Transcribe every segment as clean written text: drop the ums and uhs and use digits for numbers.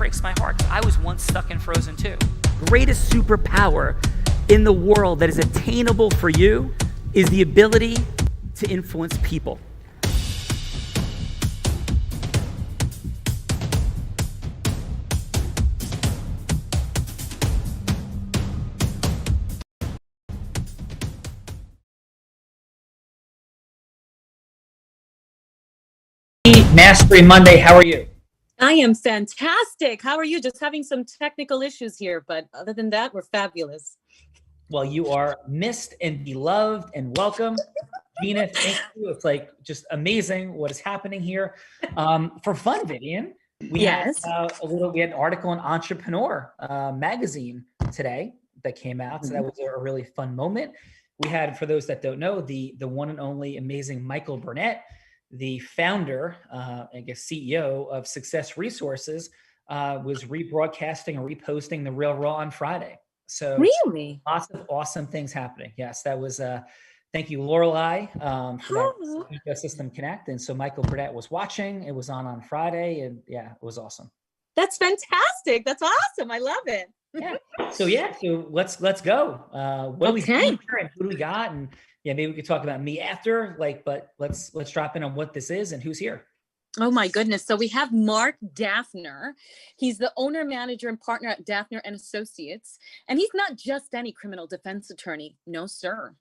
breaks my heart. I was once stuck in Frozen too. Greatest superpower in the world that is attainable for you is the ability to influence people. Mastery Monday, how are you? I am fantastic. How are you? Just having some technical issues here, but other than that, we're fabulous. Well, you are missed and beloved and welcome. Gina, thank you. It's like just amazing what is happening here. For fun, Vivian, we had an article in Entrepreneur magazine today that came out. So that was a really fun moment. We had, for those that don't know, the one and only amazing Michael Burnett, the founder, I guess CEO of Success Resources, was rebroadcasting and reposting the Real Raw on Friday. So really, lots of awesome things happening. Yes, that was. Thank you, Lorelei, for that Ecosystem Connect. And so Michael Burnett was watching. It was on Friday, and yeah, it was awesome. That's fantastic. That's awesome. I love it. So let's go. What do we do here, and who do we got? And yeah, maybe we could talk about me after. But let's drop in on what this is and who's here. Oh my goodness. So we have Mark Daffner. He's the owner, manager, and partner at Daffner and Associates. And he's not just any criminal defense attorney. No, sir.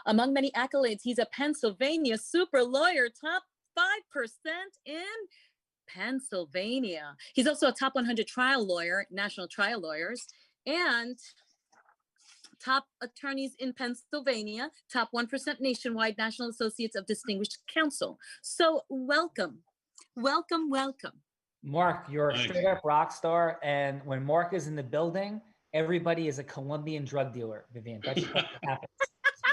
Among many accolades, he's a Pennsylvania super lawyer, top 5% in Pennsylvania. He's also a top 100 trial lawyer, national trial lawyers, and top attorneys in Pennsylvania, top 1% nationwide, National Associates of Distinguished Counsel. So welcome. Welcome, welcome. Mark, you're a straight up rock star. And when Mark is in the building, everybody is a Colombian drug dealer, Vivian. That's what happens.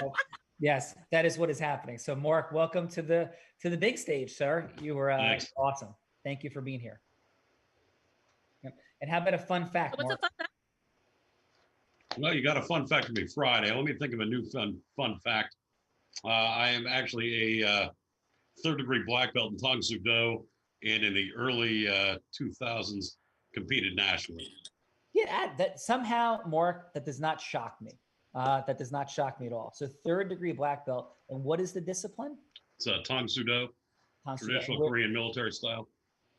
So, yes, that is what is happening. So Mark, welcome to the big stage, sir. You were awesome. Thank you for being here. And how about a fun fact, Mark? What's a fun fact? Well, you got a fun fact for me Friday. Let me think of a new fun fact. I am actually a third-degree black belt in Tang Soo Do, and in the early 2000s competed nationally. Yeah, that somehow, Mark, that does not shock me. That does not shock me at all. So third-degree black belt, and what is the discipline? It's Tang Soo Do, traditional Korean military style.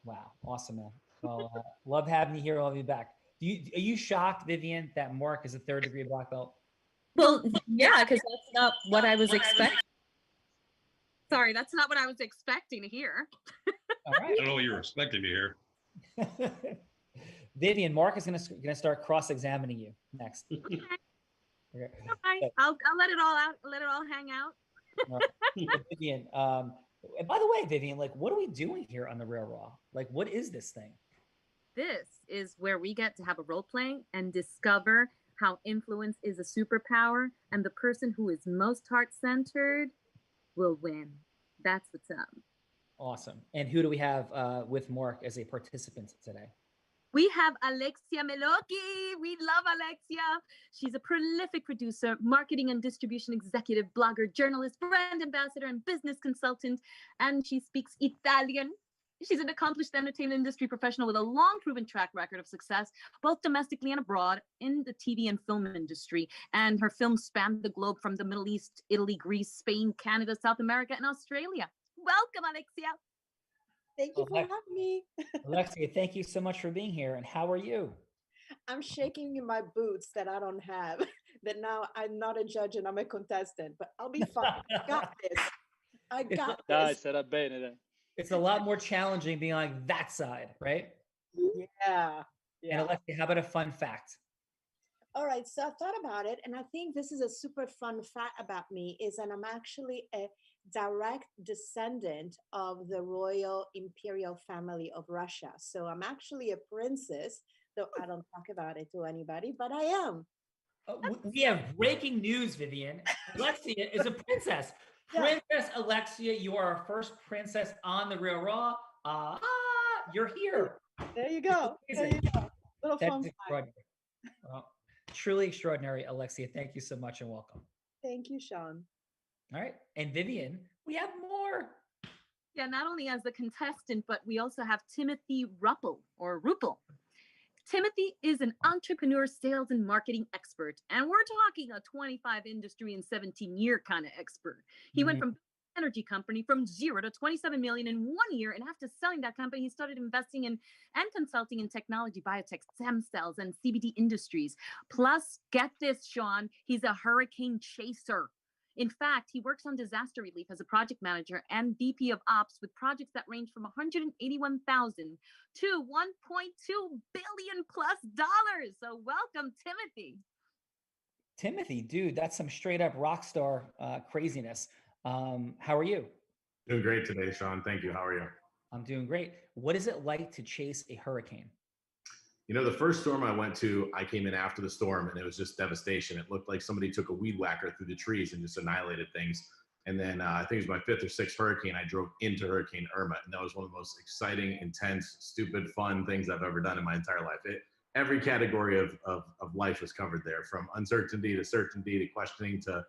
Wow, awesome, man. Well, love having you here. I'll be back. Are you shocked, Vivian, that Mark is a third-degree black belt? Well, yeah, because that's not what I was expecting. Sorry, that's not what I was expecting to hear. All right. I don't know what you were expecting to hear. Vivian, Mark is gonna start cross-examining you next. Okay. Okay. I'll let it all out. Let it all hang out. Vivian, and by the way, Vivian, what are we doing here on the Real Raw? What is this thing? This is where we get to have a role play and discover how influence is a superpower, and the person who is most heart-centered will win. That's what's up. Awesome. And who do we have with Mark as a participant today? We have Alexia Meloki. We love Alexia. She's a prolific producer, marketing and distribution executive, blogger, journalist, brand ambassador, and business consultant. And she speaks Italian. She's an accomplished entertainment industry professional with a long proven track record of success, both domestically and abroad in the TV and film industry. And her films span the globe from the Middle East, Italy, Greece, Spain, Canada, South America, and Australia. Welcome, Alexia. Thank you for having me. Alexia, thank you so much for being here. And how are you? I'm shaking in my boots that I don't have, that now I'm not a judge and I'm a contestant, but I'll be fine. I got this. I got this. Sarà bene, dai. It's a lot more challenging being on that side, right? Yeah. And Alexia, how about a fun fact? All right, so I thought about it, and I think this is a super fun fact about me, is that I'm actually a direct descendant of the royal imperial family of Russia. So I'm actually a princess, though I don't talk about it to anybody, but I am. We have breaking news, Vivian. Alexia is a princess. Princess Alexia, you are our first princess on the Real Raw. You're here. There you go. There you go. Little That's fun extraordinary. Well, truly extraordinary, Alexia. Thank you so much and welcome. Thank you, Sean. All right. And Vivian, we have more. Yeah, not only as the contestant, but we also have Timothy Ruppel or Ruppel. Timothy is an entrepreneur, sales, and marketing expert. And we're talking a 25 industry and 17-year kind of expert. He went from energy company from 0 to 27 million in 1 year. And after selling that company, he started investing in and consulting in technology, biotech, stem cells, and CBD industries. Plus, get this, Sean, he's a hurricane chaser. In fact, he works on disaster relief as a project manager and VP of Ops with projects that range from 181,000 to 1.2 billion plus dollars. So welcome, Timothy. Timothy, dude, that's some straight up rock star craziness. How are you? Doing great today, Sean. Thank you. How are you? I'm doing great. What is it like to chase a hurricane? You know, the first storm I went to, I came in after the storm and it was just devastation. It looked like somebody took a weed whacker through the trees and just annihilated things. And then I think it was my 5th or 6th hurricane, I drove into Hurricane Irma. And that was one of the most exciting, intense, stupid, fun things I've ever done in my entire life. Every category of life was covered there, from uncertainty to certainty to questioning to,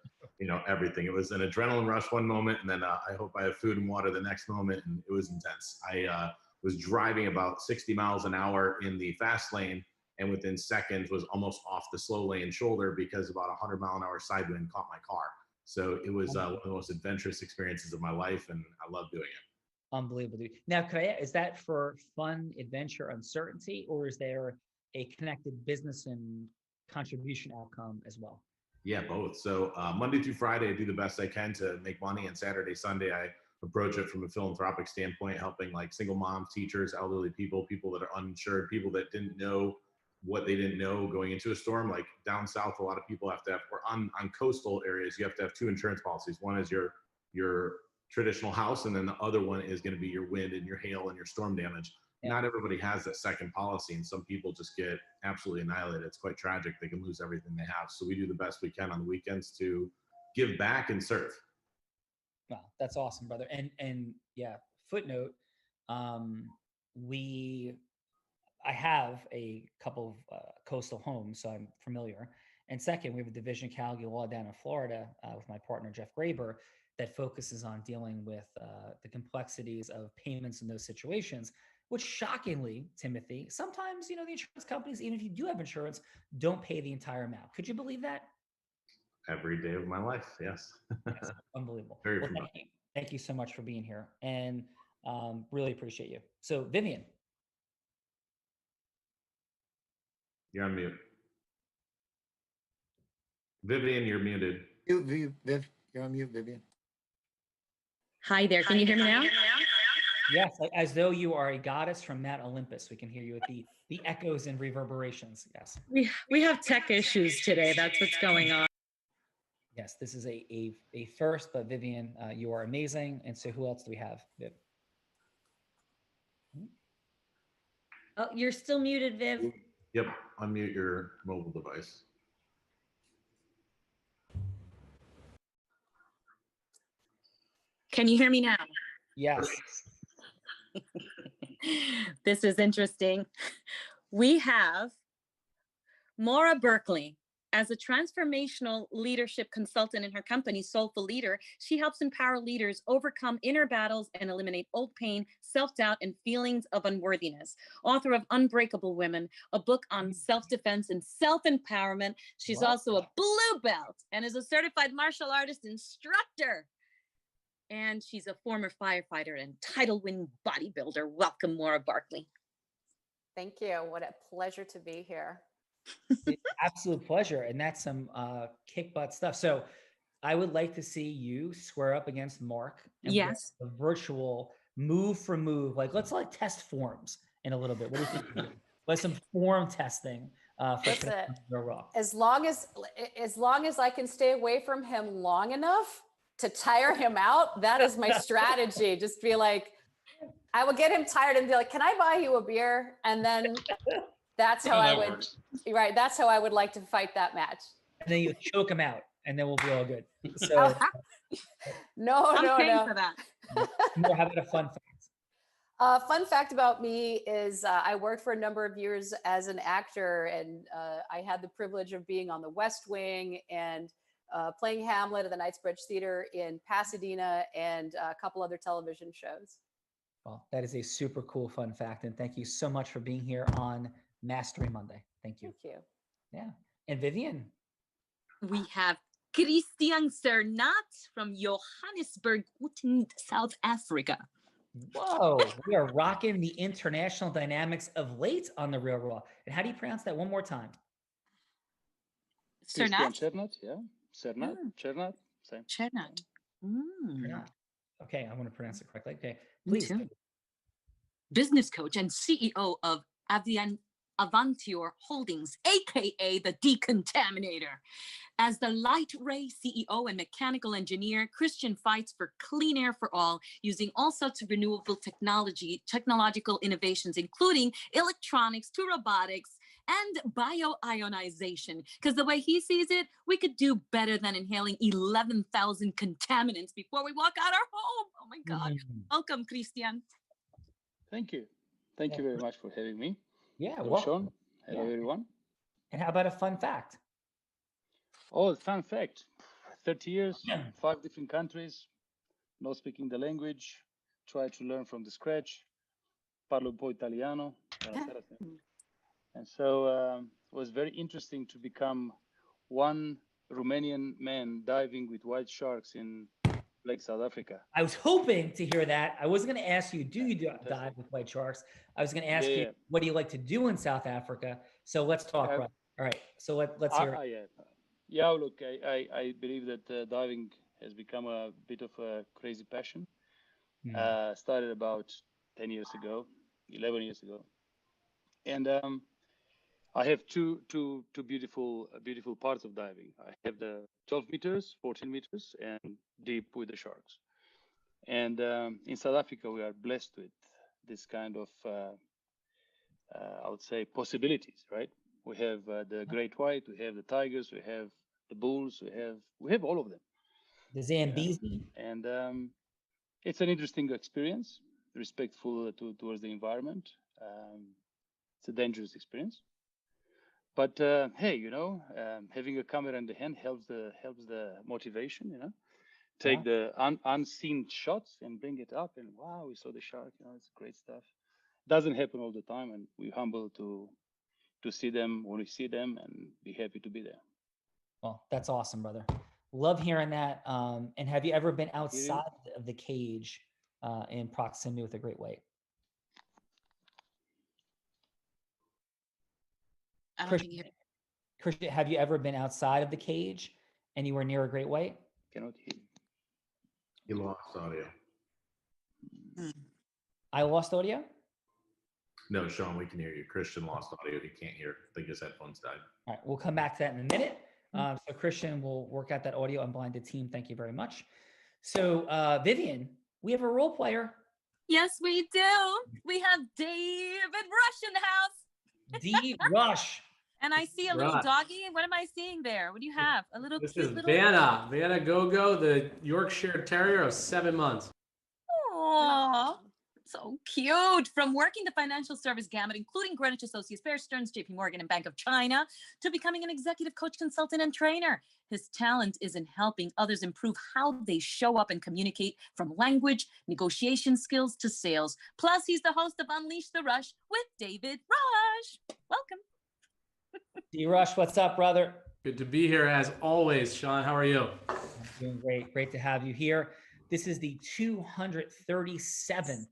everything. It was an adrenaline rush one moment, and then I hope I have food and water the next moment, and it was intense. I was driving about 60 miles an hour in the fast lane, and within seconds was almost off the slow lane shoulder because about 100-mile-an-hour side wind caught my car. So it was one of the most adventurous experiences of my life, and I love doing it. Unbelievable, dude. Now, is that for fun, adventure, uncertainty, or is there a connected business and contribution outcome as well? Yeah, both. So Monday through Friday, I do the best I can to make money, and Saturday, Sunday, I approach it from a philanthropic standpoint, helping like single moms, teachers, elderly people that are uninsured, people that didn't know what they didn't know going into a storm. Like down south, a lot of people have to have, or on coastal areas, you have to have 2 insurance policies. One is your traditional house, and then the other one is going to be your wind and your hail and your storm damage. Yeah. Not everybody has that second policy, and some people just get absolutely annihilated. It's quite tragic. They can lose everything they have. So we do the best we can on the weekends to give back and serve. Wow, that's awesome, brother. And yeah, footnote, I have a couple of coastal homes, so I'm familiar. And second, we have a division of Calgary law down in Florida with my partner, Jeff Graber, that focuses on dealing with the complexities of payments in those situations, which shockingly, Timothy, sometimes, the insurance companies, even if you do have insurance, don't pay the entire amount. Could you believe that? Every day of my life, yes. Yes, unbelievable. Very well, thank you so much for being here, and really appreciate you. So, Vivian. You're on mute. Vivian, you're muted. Viv, you're on mute, Vivian. Hi there. Can you hear me now? Yes, as though you are a goddess from Mount Olympus. We can hear you with the echoes and reverberations. Yes. We have tech issues today. That's what's going on. Yes, this is a first, but Vivian, you are amazing. And so who else do we have, Viv? Oh, you're still muted, Viv. Yep, unmute your mobile device. Can you hear me now? Yes. This is interesting. We have Maura Berkeley. As a transformational leadership consultant in her company, Soulful Leader, she helps empower leaders overcome inner battles and eliminate old pain, self-doubt, and feelings of unworthiness. Author of Unbreakable Women, a book on self-defense and self-empowerment. She's also a blue belt and is a certified martial artist instructor. And she's a former firefighter and title-winning bodybuilder. Welcome, Maura Berkeley. Thank you. What a pleasure to be here. Absolute pleasure. And that's some kick butt stuff. So I would like to see you square up against Mark. And yes. A virtual move for move. Like, let's test forms in a little bit. What do you think? Let's some form testing. As long as I can stay away from him long enough to tire him out, that is my strategy. Just be like, I will get him tired and be like, can I buy you a beer? And then that's how that's how I would like to fight that match. And then you choke him out and then we'll be all good. So no. For that. More, how about a fun fact? Fun fact about me is I worked for a number of years as an actor, and I had the privilege of being on the West Wing and playing Hamlet at the Knightsbridge Theater in Pasadena and a couple other television shows. Well, that is a super cool fun fact. And thank you so much for being here on Mastering Monday. Thank you. Thank you. Yeah. And Vivian. We have Christian Cernat from Johannesburg, South Africa. Whoa, we are rocking the international dynamics of late on the Real Raw. And how do you pronounce that one more time? Cernat? Cernat, yeah. Cernat, Cernat, same. Cernat. Yeah. Okay, I want to pronounce it correctly. Okay, please. Business coach and CEO of Avantior Holdings, aka the Decontaminator. As the Light Ray CEO and mechanical engineer, Christian fights for clean air for all, using all sorts of renewable technological innovations, including electronics to robotics and bioionization. Because the way he sees it, we could do better than inhaling 11,000 contaminants before we walk out our home. Oh my God. Welcome, Christian. Thank you. Thank you very much for having me. Yeah, hello, well, Sean. Hello, everyone. And how about a fun fact? Oh, fun fact. 30 years, 5 different countries, not speaking the language, try to learn from the scratch. Parlo un po' italiano. And so it was very interesting to become one Romanian man diving with white sharks in Lake South Africa. I was hoping to hear that. I wasn't going to ask you, do you dive with white sharks? I was going to ask you, what do you like to do in South Africa? So let's talk. Right. All right. So let's hear it. Yeah, look, I believe that diving has become a bit of a crazy passion. Started about 10 years ago, 11 years ago. And I have two beautiful parts of diving. I have the 12 meters, 14 meters, and deep with the sharks. And in South Africa, we are blessed with this kind of, I would say, possibilities, right? We have the great white, we have the tigers, we have the bulls, we have all of them. The Zambezi. And it's an interesting experience, respectful towards the environment. It's a dangerous experience. But hey, having a camera in the hand helps the motivation, Take the unseen shots and bring it up, and wow, we saw the shark. It's great stuff. Doesn't happen all the time, and we're humble to see them when we see them, and be happy to be there. Well, that's awesome, brother. Love hearing that. And have you ever been outside of the cage in proximity with a great white? Christian, have you ever been outside of the cage and you were near a great white? Cannot hear. You lost audio. I lost audio? No, Sean, we can hear you. Christian lost audio. He can't hear. I think his headphones died. All right, we'll come back to that in a minute. So Christian will work out that audio. Unblinded team, thank you very much. So Vivian, we have a role player. Yes, we do. We have David Rush in the house. D Rush. And I see a little doggy. What am I seeing there? What do you have? A little This cute is little... Vanna Go-Go, the Yorkshire Terrier of 7 months. Oh, so cute. From working the financial service gamut, including Greenwich Associates, Bear Stearns, JP Morgan, and Bank of China, to becoming an executive coach, consultant, and trainer. His talent is in helping others improve how they show up and communicate, from language, negotiation skills to sales. Plus, he's the host of Unleash the Rush with David Rush. Welcome. D Rush, what's up, brother? Good to be here as always, Sean. How are you? I'm doing great. Great to have you here. This is the 237th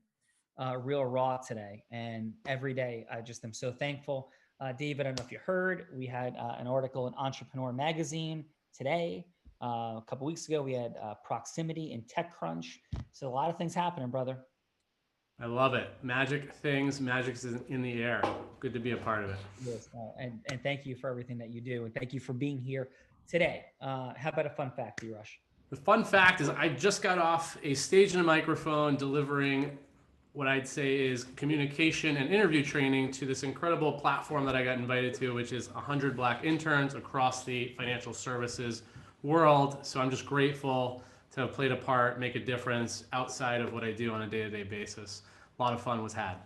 Real Raw today, and every day I just am so thankful. David, I don't know if you heard, we had an article in Entrepreneur Magazine today. A couple weeks ago, we had Proximity in TechCrunch. So a lot of things happening, brother. I love it. Magic things, magic's in the air. Good to be a part of it. Yes, and thank you for everything that you do, and thank you for being here today. How about a fun fact, D-Rush? The fun fact is I just got off a stage and a microphone delivering what I'd say is communication and interview training to this incredible platform that I got invited to, which is 100 Black interns across the financial services world. So I'm just grateful to have played a part, make a difference outside of what I do on a day-to-day basis. A lot of fun was had.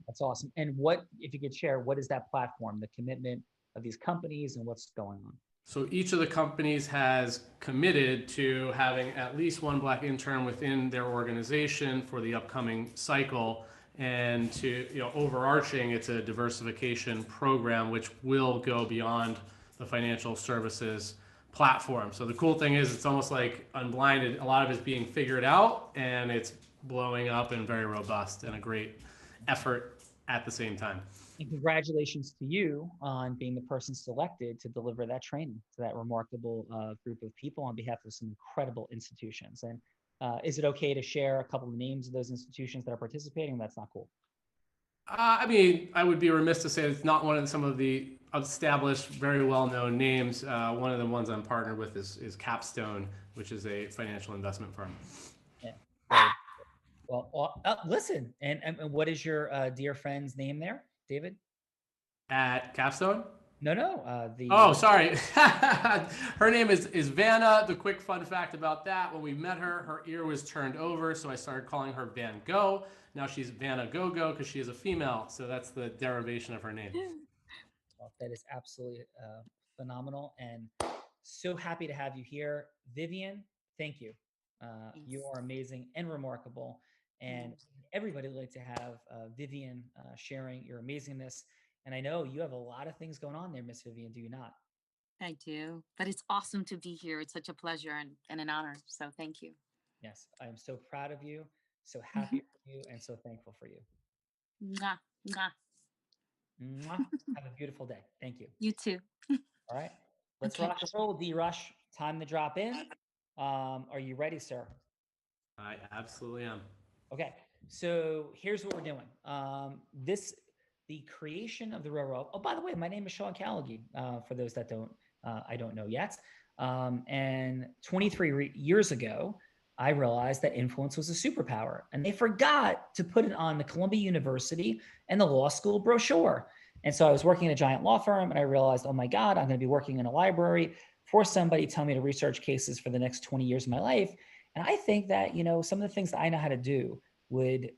That's awesome. And what, if you could share, what is that platform, the commitment of these companies and what's going on? So each of the companies has committed to having at least one Black intern within their organization for the upcoming cycle. And to, overarching, it's a diversification program which will go beyond the financial services platform. So the cool thing is it's almost like Unblinded. A lot of it's being figured out and it's blowing up and very robust and a great effort at the same time. And congratulations to you on being the person selected to deliver that training to that remarkable group of people on behalf of some incredible institutions. And is it okay to share a couple of names of those institutions that are participating? That's not cool. I mean, I would be remiss to say it's not one of some of the established, very well-known names. One of the ones I'm partnered with is Capstone, which is a financial investment firm. Yeah. Well, listen, and what is your dear friend's name there, David? At Capstone? No. Oh, sorry. Her name is Vanna. The quick fun fact about that, when we met her, her ear was turned over, so I started calling her Van Gogh. Now she's Vanna Go-Go because she is a female, so that's the derivation of her name. Well, that is absolutely phenomenal, and so happy to have you here. Vivian, thank you. You are amazing and remarkable, and everybody would like to have Vivian sharing your amazingness. And I know you have a lot of things going on there, Miss Vivian, do you not? I do, but it's awesome to be here. It's such a pleasure and an honor. So thank you. Yes, I am so proud of you, so happy for you, and so thankful for you. Mwah, mwah. Mwah. Have a beautiful day. Thank you. You too. All right, let's rock and roll. D-Rush, time to drop in. Are you ready, sir? I absolutely am. Okay, so here's what we're doing. The creation of the railroad. Oh, by the way, my name is Sean Callaghan. For those that I don't know yet. And 23 years ago, I realized that influence was a superpower, and they forgot to put it on the Columbia University and the law school brochure. And so I was working in a giant law firm, and I realized, oh my God, I'm going to be working in a library for somebody telling me to research cases for the next 20 years of my life. And I think that, some of the things that I know how to do would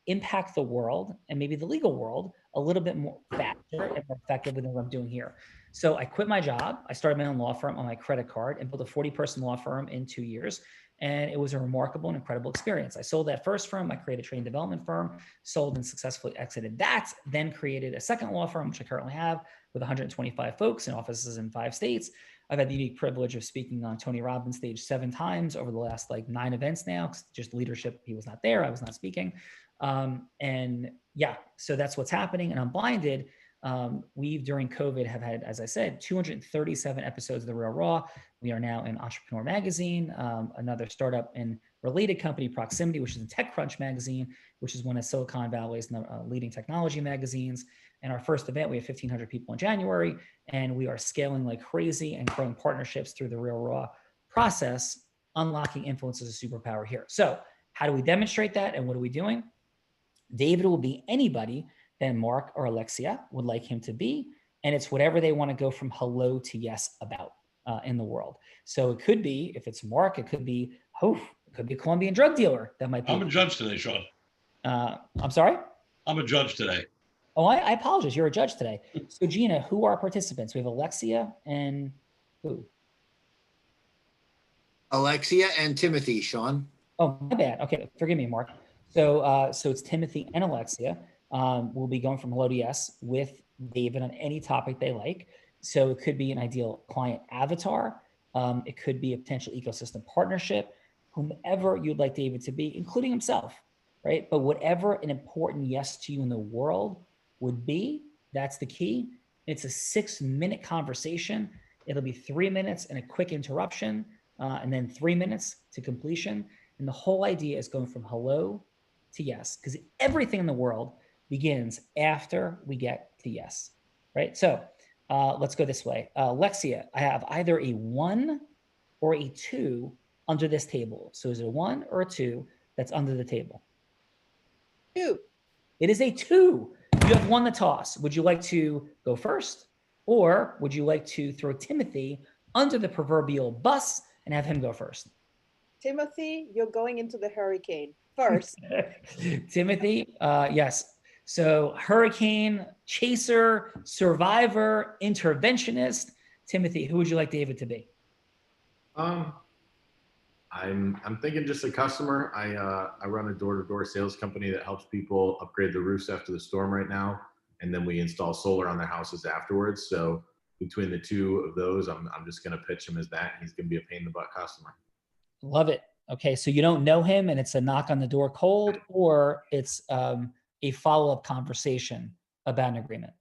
impact the world and maybe the legal world a little bit more faster and more effectively than what I'm doing here. So I quit my job. I started my own law firm on my credit card and built a 40-person law firm in 2 years. And it was a remarkable and incredible experience. I sold that first firm. I created a training development firm, sold and successfully exited that, then created a second law firm, which I currently have with 125 folks in offices in 5 states. I've had the unique privilege of speaking on Tony Robbins' stage 7 times over the last 9 events now, just leadership. He was not there. I was not speaking. And yeah, so that's what's happening. And Unblinded, we've during COVID have had, as I said, 237 episodes of The Real Raw. We are now in Entrepreneur Magazine, another startup and related company, Proximity, which is in TechCrunch Magazine, which is one of Silicon Valley's leading technology magazines. And our first event, we have 1,500 people in January, and we are scaling like crazy and growing partnerships through The Real Raw process, unlocking influence as a superpower here. So how do we demonstrate that, and what are we doing? David will be anybody that Mark or Alexia would like him to be. And it's whatever they want to go from hello to yes about in the world. So it could be, if it's Mark, it could be a Colombian drug dealer. That might be. I'm a judge today, Sean. I'm sorry? I'm a judge today. Oh, I apologize. You're a judge today. So Gina, who are our participants? We have Alexia and who? Alexia and Timothy, Sean. Oh, my bad. Okay, forgive me, Mark. So it's Timothy and Alexia. We'll be going from hello to yes with David on any topic they like. So it could be an ideal client avatar. It could be a potential ecosystem partnership, whomever you'd like David to be, including himself, right? But whatever an important yes to you in the world would be, that's the key. It's a 6-minute conversation. It'll be 3 minutes and a quick interruption, and then 3 minutes to completion. And the whole idea is going from hello to yes, because everything in the world begins after we get to yes, right? So let's go this way. Lexia, I have either a 1 or a 2 under this table. So is it a 1 or a 2 that's under the table? 2. It is a 2. You have won the toss. Would you like to go first? Or would you like to throw Timothy under the proverbial bus and have him go first? Timothy, you're going into the hurricane first. Timothy, yes. So hurricane, chaser, survivor, interventionist. Timothy, who would you like David to be? I'm thinking just a customer. I run a door-to-door sales company that helps people upgrade the roofs after the storm right now, and then we install solar on their houses afterwards. So between the two of those, I'm just going to pitch him as that. He's going to be a pain in the butt customer. Love it. Okay, so you don't know him, and it's a knock on the door cold, or it's a follow-up conversation about an agreement.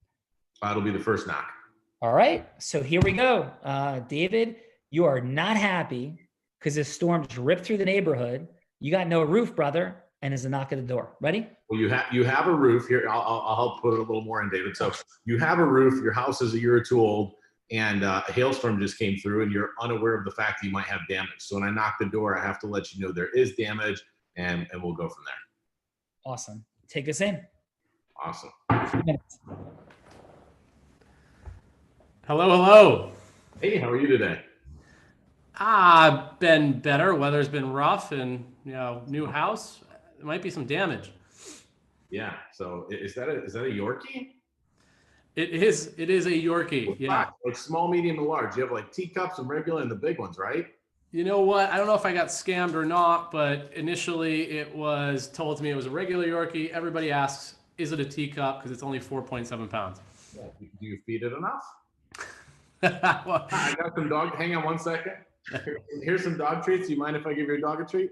It'll be the first knock. All right, so here we go. David, you are not happy because this storm's ripped through the neighborhood. You got no roof, brother, and there's a knock at the door. Ready? Well, you have a roof here. I'll help put it a little more in, David. So you have a roof. Your house is a year or two old, and a hailstorm just came through, and you're unaware of the fact that you might have damage. So when I knock the door, I have to let you know there is damage, and we'll go from there. Awesome. Take us in. Awesome. Hello, hello. Hey, how are you today? Been better. Weather's been rough, and new house. There might be some damage. Yeah. So is that a Yorkie? It is a Yorkie. Yeah. Like small, medium, and large. You have like teacups and regular and the big ones, right? You know what? I don't know if I got scammed or not, but initially it was told to me it was a regular Yorkie. Everybody asks, is it a teacup? Because it's only 4.7 pounds. Yeah. Do you feed it enough? Well, I got some dog. Hang on one second. Here's some dog treats. Do you mind if I give your dog a treat?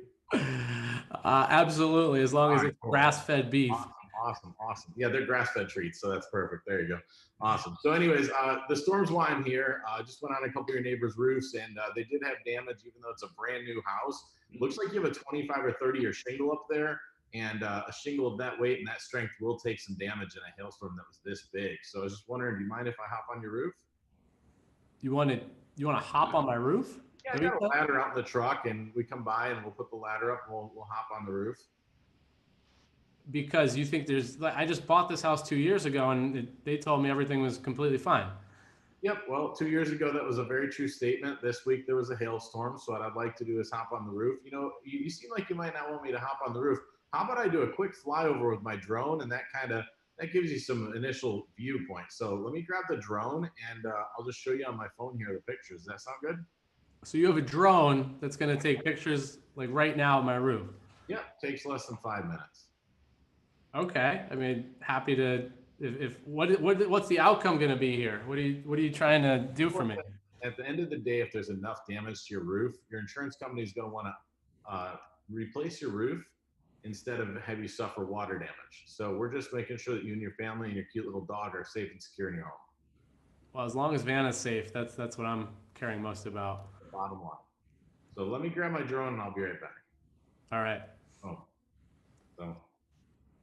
Absolutely, as long as it's grass-fed beef. Awesome. Yeah, they're grass-fed treats, so that's perfect. There you go. Awesome. So anyways, the storm's why I'm here. Just went on a couple of your neighbors' roofs, and they did have damage, even though it's a brand new house. Looks like you have a 25 or 30-year shingle up there, and a shingle of that weight and that strength will take some damage in a hailstorm that was this big. So I was just wondering, do you mind if I hop on your roof? You want to hop on my roof? Yeah, I got a ladder out in the truck, and we come by and we'll put the ladder up and we'll hop on the roof. Because you think I just bought this house 2 years ago, and they told me everything was completely fine. Yep. Well, 2 years ago, that was a very true statement. This week, there was a hailstorm. So what I'd like to do is hop on the roof. You seem like you might not want me to hop on the roof. How about I do a quick flyover with my drone, and that gives you some initial viewpoint. So let me grab the drone, and I'll just show you on my phone here the pictures. Does that sound good? So you have a drone that's going to take pictures like right now of my roof? Yeah, takes less than 5 minutes. Okay. I mean, happy to. What's the outcome going to be here? What are you trying to do for me? At the end of the day, if there's enough damage to your roof, your insurance company is going to want to replace your roof instead of have you suffer water damage. So we're just making sure that you and your family and your cute little dog are safe and secure in your home. Well, as long as Vanna's safe, that's what I'm caring most about. Bottom line. So let me grab my drone and I'll be right back. All right. So,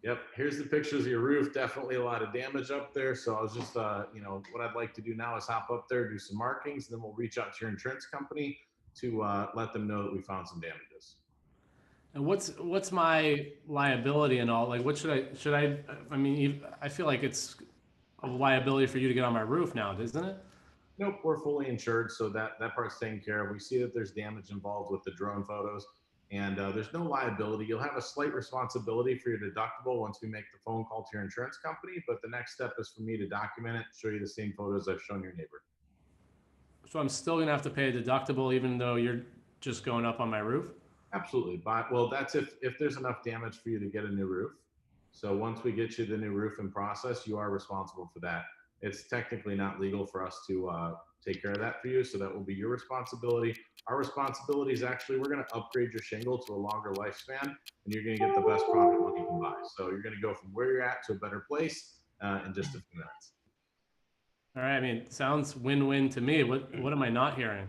yep, here's the pictures of your roof. Definitely a lot of damage up there. So I was just, what I'd like to do now is hop up there, do some markings, and then we'll reach out to your insurance company to let them know that we found some damages. And what's my liability and all? Like, what should I? I mean, I feel like it's a liability for you to get on my roof now, isn't it? Nope, we're fully insured, so that part's taken care of. We see that there's damage involved with the drone photos, and there's no liability. You'll have a slight responsibility for your deductible once we make the phone call to your insurance company, but the next step is for me to document it, show you the same photos I've shown your neighbor. So I'm still gonna have to pay a deductible even though you're just going up on my roof? Absolutely, but well, that's if there's enough damage for you to get a new roof. So once we get you the new roof in process, you are responsible for that. It's technically not legal for us to take care of that for you, so that will be your responsibility. Our responsibility is actually we're going to upgrade your shingle to a longer lifespan, and you're going to get the best product money can buy. So you're going to go from where you're at to a better place in just a few minutes. All right. I mean, sounds win-win to me. What am I not hearing?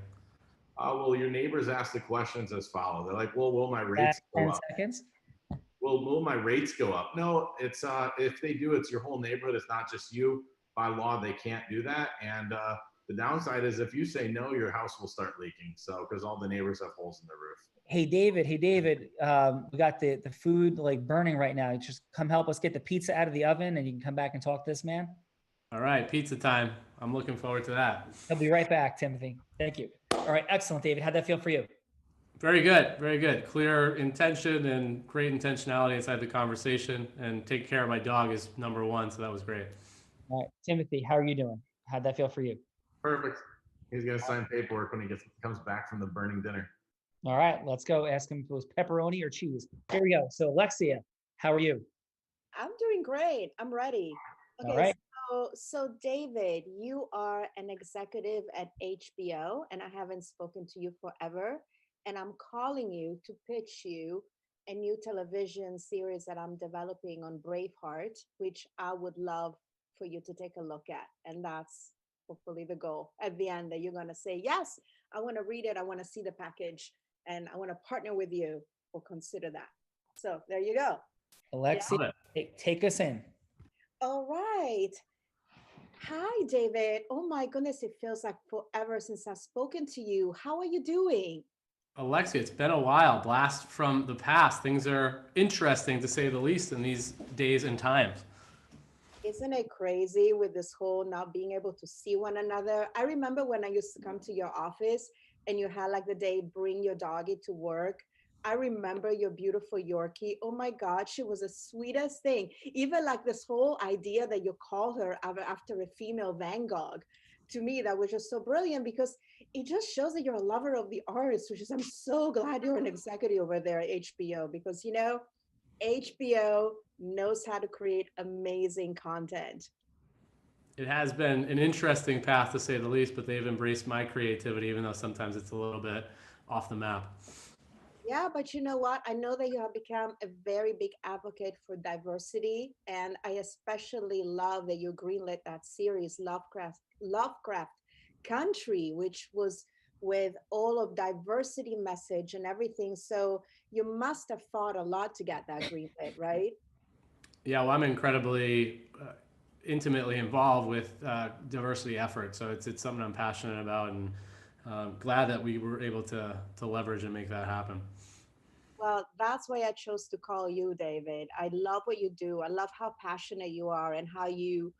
Well, your neighbors ask the questions as follow. They're like, "Well, will my rates go up?" 10 seconds. Will my rates go up? No, it's if they do, it's your whole neighborhood. It's not just you. By law, they can't do that. And the downside is if you say no, your house will start leaking. So because all the neighbors have holes in their roof. Hey, David. We got the food like burning right now. Just come help us get the pizza out of the oven, and you can come back and talk to this man. All right, pizza time. I'm looking forward to that. I'll be right back, Timothy. Thank you. All right, excellent, David. How'd that feel for you? Very good, very good. Clear intention and great intentionality inside the conversation, and take care of my dog is number one, so that was great. All right, Timothy, how are you doing? How'd that feel for you? Perfect. He's gonna sign paperwork when he comes back from the burning dinner. All right, let's go ask him if it was pepperoni or cheese. Here we go. So Alexia, how are you? I'm doing great. I'm ready. All Okay, right. so David, you are an executive at HBO, and I haven't spoken to you forever. And I'm calling you to pitch you a new television series that I'm developing on Braveheart, which I would love for you to take a look at. And that's hopefully the goal at the end, that you're going to say, yes, I want to read it. I want to see the package, and I want to partner with you or consider that. So there you go. Alexia, take us in. All right. Hi, David. Oh my goodness, it feels like forever since I've spoken to you. How are you doing? Alexia, it's been a while. Blast from the past. Things are interesting, to say the least, in these days and times. Isn't it crazy with this whole not being able to see one another? I remember when I used to come to your office and you had like the day bring your doggy to work. I remember your beautiful Yorkie. Oh my God, she was the sweetest thing. Even like this whole idea that you call her after a female Van Gogh. To me, that was just so brilliant, because it just shows that you're a lover of the arts, which is, I'm so glad you're an executive over there at HBO, because, you know, HBO knows how to create amazing content. It has been an interesting path, to say the least, but they've embraced my creativity, even though sometimes it's a little bit off the map. Yeah, but you know what? I know that you have become a very big advocate for diversity, and I especially love that you greenlit that series, Lovecraft Country, which was with all of diversity message and everything. So you must have fought a lot to get that greenlit, right? Yeah, well, I'm incredibly intimately involved with diversity efforts, so it's something I'm passionate about, and glad that we were able to leverage and make that happen. Well, that's why I chose to call you, David. I love what you do. I love how passionate you are and how you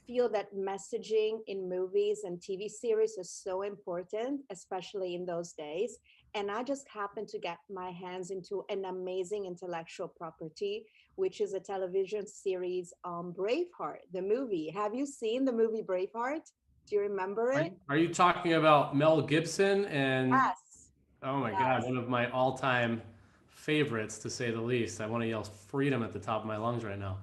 feel that messaging in movies and TV series is so important, especially in those days. And I just happened to get my hands into an amazing intellectual property, which is a television series on Braveheart, the movie. Have you seen the movie Braveheart? Do you remember it? Are you talking about Mel Gibson? And Yes. oh my God, one of my all-time favorites, to say the least. I want to yell freedom at the top of my lungs right now.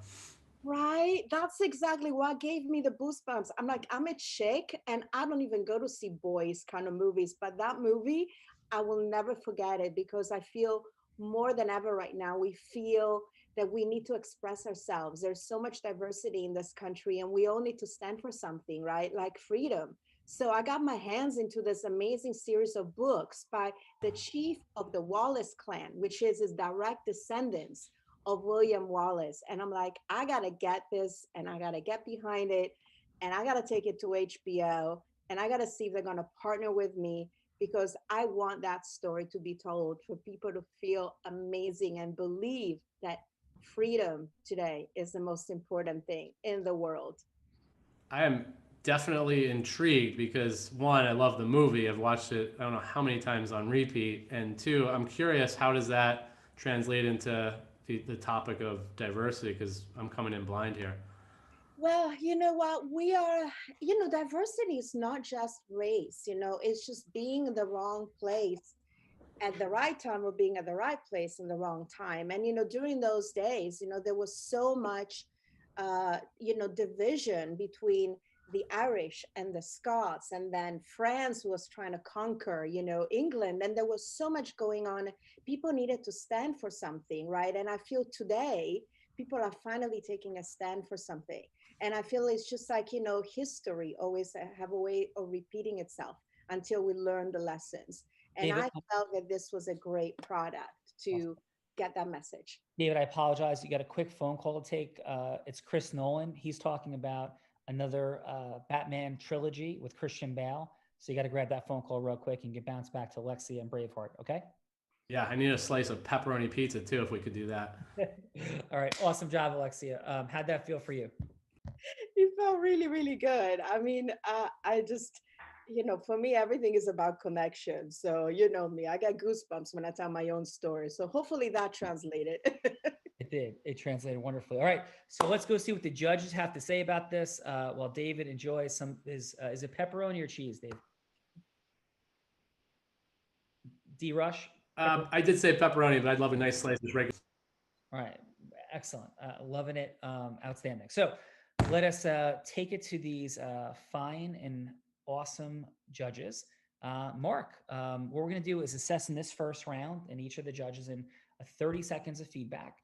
Right? That's exactly what gave me the goosebumps. I'm like, I'm a chick and I don't even go to see boys kind of movies, but that movie, I will never forget it, because I feel more than ever right now, we feel that we need to express ourselves. There's so much diversity in this country and we all need to stand for something, right? Like freedom. So I got my hands into this amazing series of books by the chief of the Wallace clan, which is his direct descendants of William Wallace. And I'm like, I got to get this and I got to get behind it and I got to take it to HBO and I got to see if they're going to partner with me, because I want that story to be told for people to feel amazing and believe that freedom today is the most important thing in the world. I am definitely intrigued because, one, I love the movie. I've watched it, I don't know how many times on repeat. And two, I'm curious, how does that translate into the topic of diversity? Because I'm coming in blind here. Well, you know what, we are, diversity is not just race, it's just being in the wrong place at the right time or being at the right place in the wrong time. And, during those days, there was so much, division between the Irish and the Scots. And then France was trying to conquer, England. And there was so much going on. People needed to stand for something, right? And I feel today, people are finally taking a stand for something. And I feel it's just like, history always have a way of repeating itself until we learn the lessons. And David, I felt that this was a great product to get that message. David, I apologize. You got a quick phone call to take. It's Chris Nolan. He's talking about another Batman trilogy with Christian Bale. So you got to grab that phone call real quick and get bounced back to Alexia and Braveheart. Okay. Yeah, I need a slice of pepperoni pizza too, if we could do that. All right. Awesome job, Alexia. How'd that feel for you? It felt really, really good. I mean, I just, for me, everything is about connection. So, you know me, I get goosebumps when I tell my own story. So hopefully that translated. It did. It translated wonderfully. All right. So let's go see what the judges have to say about this while David enjoys some, is it pepperoni or cheese, Dave? D-Rush? I did say pepperoni, but I'd love a nice slice of regular. All right, excellent. Loving it. Outstanding. So let us take it to these fine and awesome judges. Mark, what we're going to do is assess in this first round, and each of the judges in 30 seconds of feedback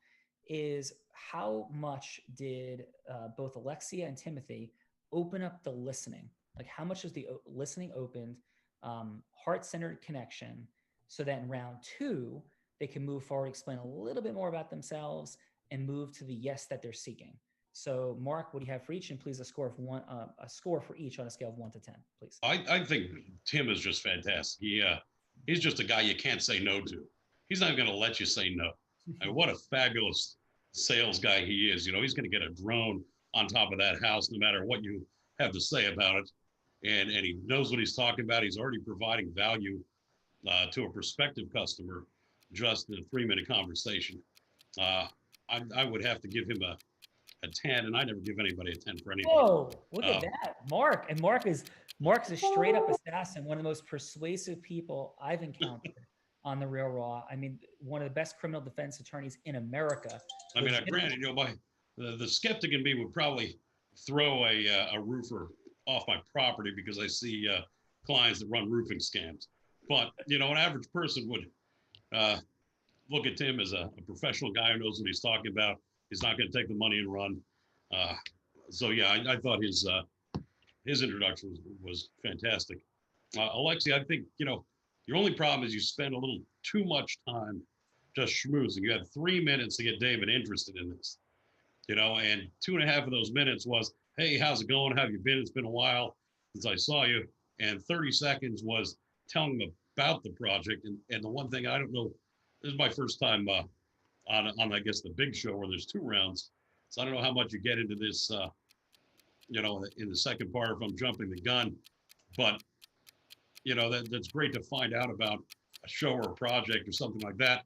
is how much did both Alexia and Timothy open up the listening? Like how much was the listening opened, heart-centered connection, so that in round 2, they can move forward, explain a little bit more about themselves, and move to the yes that they're seeking. So, Mark, what do you have for each? And please a score for each on a scale of 1 to 10, please. I think Tim is just fantastic. He's just a guy you can't say no to. He's not going to let you say no. And what a fabulous sales guy he is. You know, he's going to get a drone on top of that house, no matter what you have to say about it. And he knows what he's talking about. He's already providing value to a prospective customer just in a 3-minute conversation. I would have to give him a 10, and I never give anybody a 10 for anything. Whoa, look at that. Mark. And Mark's a straight up assassin, one of the most persuasive people I've encountered on the Real Raw. I mean, one of the best criminal defense attorneys in America. I mean, granted, you know, the skeptic in me would probably throw a roofer off my property because I see clients that run roofing scams. But, you know, an average person would look at Tim as a professional guy who knows what he's talking about. He's not going to take the money and run. So, yeah, I thought his introduction was fantastic. Alexia, I think, you know, your only problem is you spend a little too much time just schmoozing. You had 3 minutes to get David interested in this, you know, and 2.5 of those minutes was, hey, how's it going? How have you been? It's been a while since I saw you. And 30 seconds was telling them about the project. And the one thing I don't know, this is my first time on I guess, the big show where there's 2 rounds. So I don't know how much you get into this, you know, in the second part if I'm jumping the gun. But, you know, that's great to find out about a show or a project or something like that.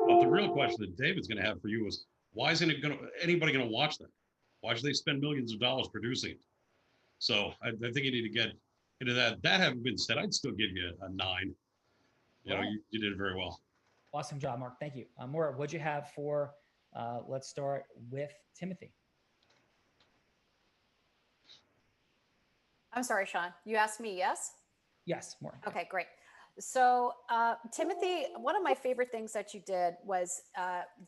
But the real question that David's going to have for you is, why isn't anybody going to watch that? Why should they spend millions of dollars producing it? So I think you need to get into that. That having been said, I'd still give you a 9. You know, you did it very well. Awesome job, Mark. Thank you. Maura, what'd you have for, let's start with Timothy. I'm sorry, Sean. You asked me, yes? Yes, Maura. Okay, great. So Timothy, one of my favorite things that you did was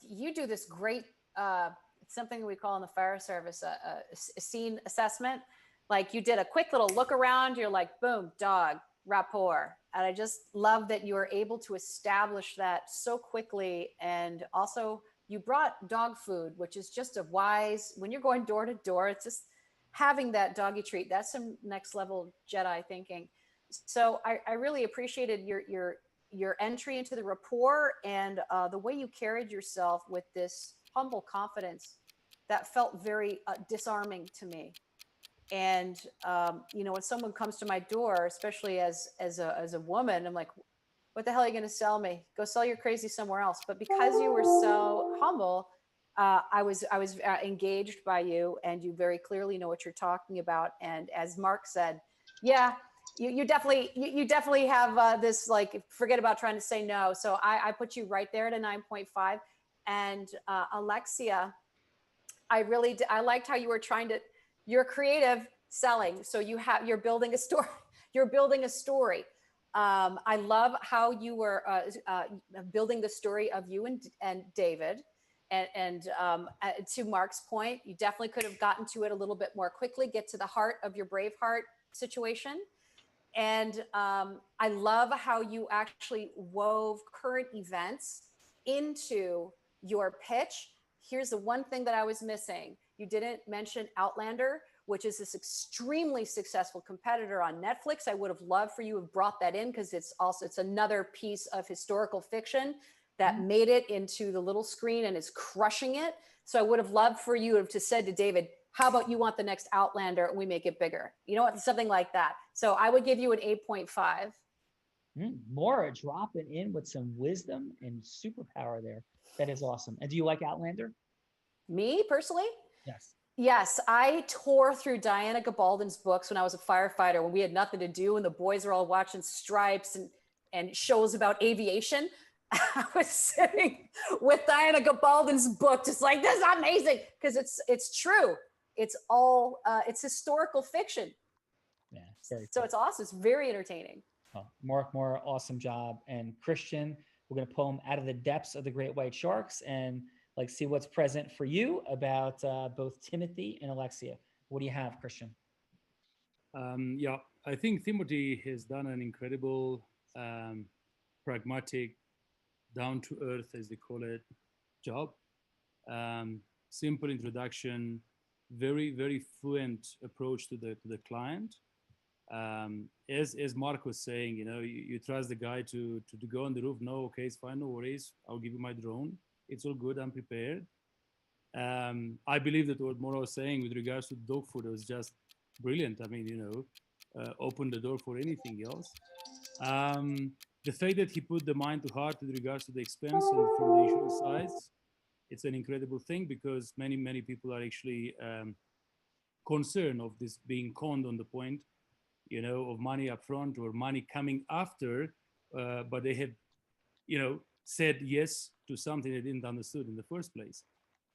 you do this great, it's something we call in the fire service, a scene assessment. Like you did a quick little look around, you're like, boom, dog, rapport. And I just love that you were able to establish that so quickly. And also you brought dog food, which is just a wise, when you're going door to door, it's just having that doggy treat. That's some next level Jedi thinking. So I really appreciated your entry into the rapport and the way you carried yourself with this humble confidence that felt very disarming to me. And you know, when someone comes to my door, especially as a woman, I'm like, what the hell are you going to sell me? Go sell your crazy somewhere else. But because you were so humble, I was engaged by you, and you very clearly know what you're talking about. And as Mark said, yeah, you definitely have this, like, forget about trying to say no. So I put you right there at a 9.5. And Alexia, I liked how you were you're creative selling. So you're building a story. You're building a story. I love how you were building the story of you and David. And to Mark's point, you definitely could have gotten to it a little bit more quickly, get to the heart of your Braveheart situation. And I love how you actually wove current events into your pitch. Here's the one thing that I was missing. You didn't mention Outlander, which is this extremely successful competitor on Netflix. I would have loved for you to have brought that in, because it's another piece of historical fiction that made it into the little screen and is crushing it. So I would have loved for you to have said to David, how about you want the next Outlander and we make it bigger? You know what? Something like that. So I would give you an 8.5. Maura dropping in with some wisdom and superpower there. That is awesome. And do you like Outlander? Me personally? Yes. Yes, I tore through Diana Gabaldon's books when I was a firefighter, when we had nothing to do and the boys were all watching Stripes and shows about aviation. I was sitting with Diana Gabaldon's book, just like, this is amazing, because it's true. It's all it's historical fiction. Yeah, very so cool. It's awesome. It's very entertaining. Oh, Mark Moore, awesome job. And Christian, we're going to pull him out of the depths of the great white sharks and like see what's present for you about both Timothy and Alexia. What do you have, Christian? Yeah, I think Timothy has done an incredible, pragmatic, down to earth, as they call it, job. Simple introduction, very, very fluent approach to the client. As Mark was saying, you trust the guy to go on the roof. No, okay, it's fine, no worries. I'll give you my drone. It's all good. I'm prepared. I believe that what Maura was saying with regards to dog food was just brilliant. I mean, open the door for anything else. The fact that he put the mind to heart with regards to the expense from the insurance side, it's an incredible thing, because many people are actually concerned of this being conned on the point, of money up front or money coming after, but they have, said yes to something they didn't understood in the first place.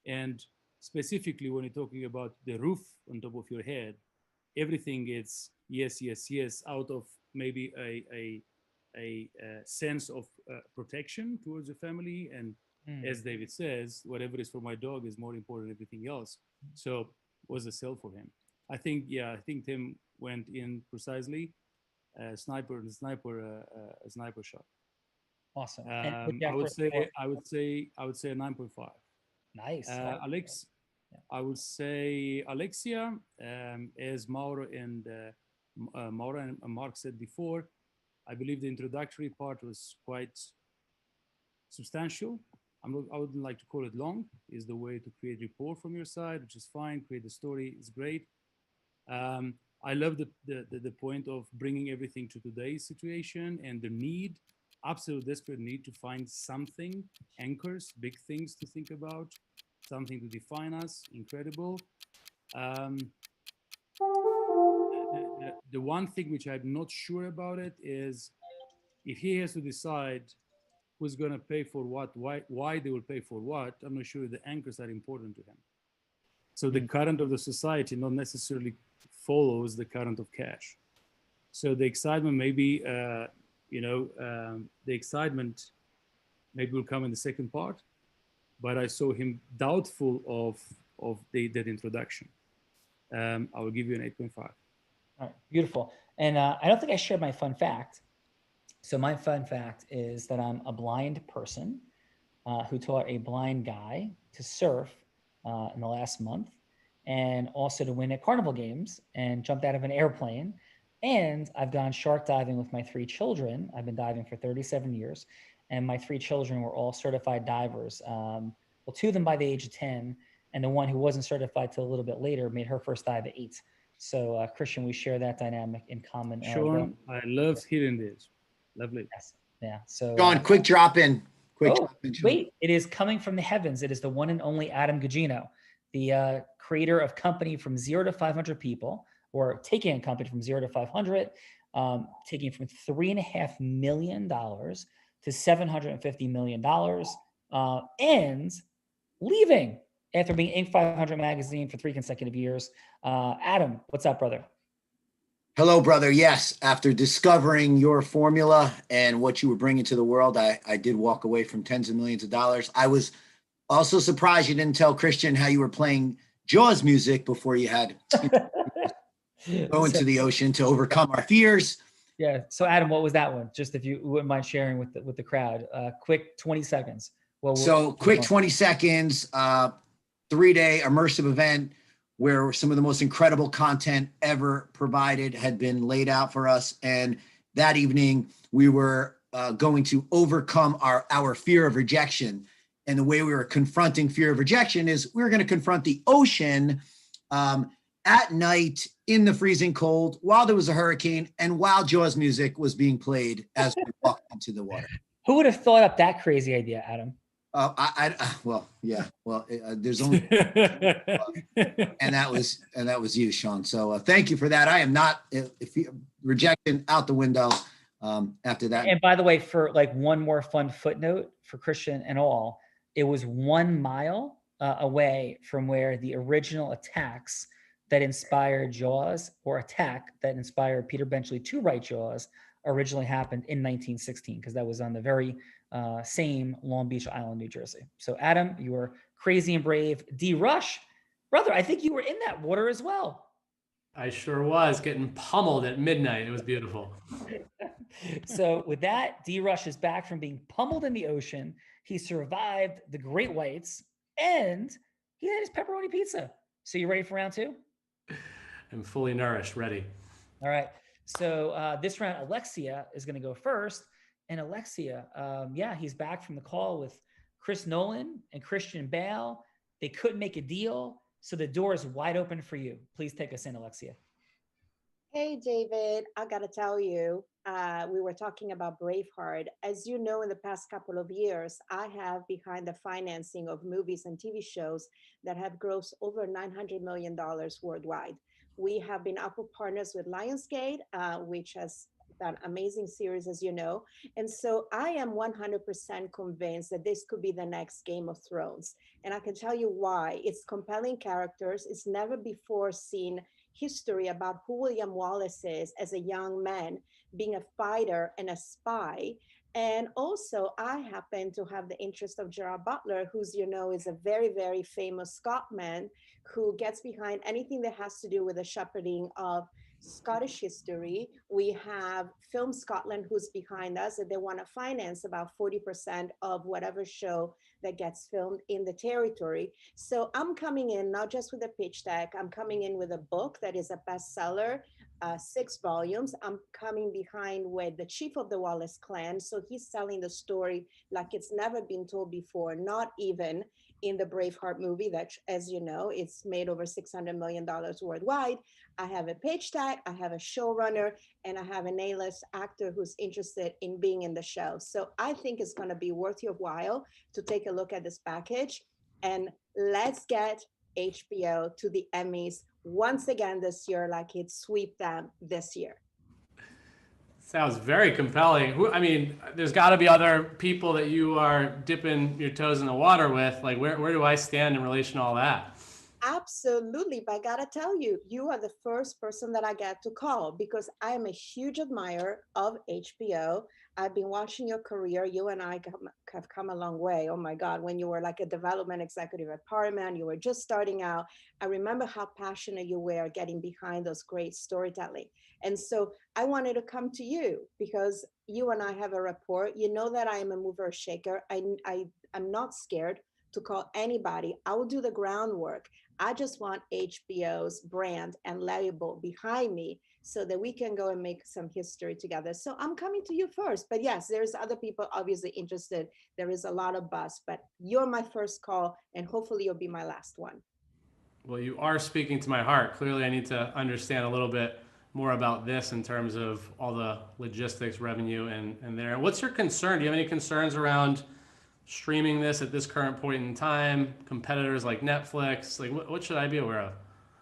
And specifically when you're talking about the roof on top of your head, everything is yes, out of maybe a sense of protection towards the family. And as David says, whatever is for my dog is more important than everything else. So was a sell for him. I think Tim went in precisely a sniper shot. Awesome. I would say a 9.5. Nice. Alex, yeah. I would say Alexia, as Maura and Mark said before, I believe the introductory part was quite substantial. I wouldn't like to call it long. Is the way to create rapport from your side, which is fine. Create the story is great. I love the point of bringing everything to today's situation and the need, absolute desperate need to find something, anchors, big things to think about, something to define us. Incredible. The one thing which I'm not sure about it is if he has to decide who's going to pay for what, why they will pay for what, I'm not sure the anchors are important to him. So the current of the society not necessarily follows the current of cash. So the excitement maybe, the excitement maybe will come in the second part, but I saw him doubtful of that introduction. I will give you an 8.5. All right, beautiful. And I don't think I shared my fun fact. So my fun fact is that I'm a blind person who taught a blind guy to surf in the last month, and also to win at carnival games and jumped out of an airplane. And I've gone shark diving with my 3 children. I've been diving for 37 years, and my 3 children were all certified divers. Well, 2 of them by the age of 10, and the one who wasn't certified till a little bit later made her first dive at 8. So Christian, we share that dynamic in common. Sean, I love hearing this. Lovely. Yes. Yeah. So Sean, quick drop in. Wait, it is coming from the heavens. It is the one and only Adam Gugino, the creator of company from 0 to 500 people, or taking a company from 0 to 500, taking from $3.5 million to $750 million, and leaving after being Inc. 500 magazine for 3 consecutive years. Adam, what's up, brother? Hello, brother. Yes, after discovering your formula and what you were bringing to the world, I did walk away from tens of millions of dollars. I was also surprised you didn't tell Christian how you were playing Jaws music before you had to go into the ocean to overcome our fears. Yeah. So Adam, what was that one? Just if you wouldn't mind sharing with the crowd, quick 20 seconds. Quick 20 seconds, 3-day immersive event where some of the most incredible content ever provided had been laid out for us. And that evening we were going to overcome our fear of rejection. And the way we were confronting fear of rejection is we were going to confront the ocean at night in the freezing cold while there was a hurricane and while Jaws music was being played as we walked into the water. Who would have thought up that crazy idea, Adam? There's only and that was you, Sean. So thank you for that. I am not rejection out the window. after that. And by the way, for like one more fun footnote for Christian and all, it was 1 mile away from where the original attacks that inspired Jaws, or attack that inspired Peter Benchley to write Jaws, originally happened in 1916, because that was on the very same Long Beach Island, New Jersey. So Adam, you were crazy and brave. D. Rush, brother, I think you were in that water as well. I sure was, getting pummeled at midnight. It was beautiful. So with that, D. Rush is back from being pummeled in the ocean. He survived the Great Whites, and he had his pepperoni pizza. So you ready for round 2? I'm fully nourished, ready. All right. So this round, Alexia is going to go first. And Alexia, he's back from the call with Chris Nolan and Christian Bale. They couldn't make a deal, so the door is wide open for you. Please take us in, Alexia. Hey, David, I got to tell you, we were talking about Braveheart. As you know, in the past couple of years, I have behind the financing of movies and TV shows that have grossed over $900 million worldwide. We have been Apple partners with Lionsgate, which has done amazing series, as you know. And so I am 100% convinced that this could be the next Game of Thrones. And I can tell you why. It's compelling characters. It's never before seen history about who William Wallace is as a young man, being a fighter and a spy. And also, I happen to have the interest of Gerard Butler, who's, you know, is a very, very famous Scotsman who gets behind anything that has to do with the shepherding of Scottish history. We have Film Scotland, who's behind us, and they want to finance about 40% of whatever show that gets filmed in the territory. So I'm coming in not just with a pitch deck, I'm coming in with a book that is a bestseller, 6 volumes. I'm coming behind with the chief of the Wallace clan. So he's telling the story like it's never been told before, not even in the Braveheart movie that, as you know, it's made over $600 million worldwide. I have a pitch deck, I have a showrunner, and I have an A-list actor who's interested in being in the show. So I think it's going to be worth your while to take a look at this package, and let's get HBO to the Emmys once again this year, like it swept them this year. Sounds very compelling. I mean, there's got to be other people that you are dipping your toes in the water with. Like, where do I stand in relation to all that? Absolutely. But I got to tell you, you are the first person that I get to call because I am a huge admirer of HBO. I've been watching your career. You and I have come a long way. Oh my God, when you were like a development executive at Paramount, you were just starting out. I remember how passionate you were getting behind those great storytelling. And so I wanted to come to you because you and I have a rapport. You know that I am a mover or shaker. I'm not scared to call anybody. I will do the groundwork. I just want HBO's brand and label behind me so that we can go and make some history together. So I'm coming to you first. But yes, there's other people obviously interested. There is a lot of buzz, but you're my first call and hopefully you'll be my last one. Well, you are speaking to my heart. Clearly, I need to understand a little bit more about this in terms of all the logistics, revenue, and there. What's your concern? Do you have any concerns around streaming this at this current point in time, competitors like Netflix? Like, what should I be aware of?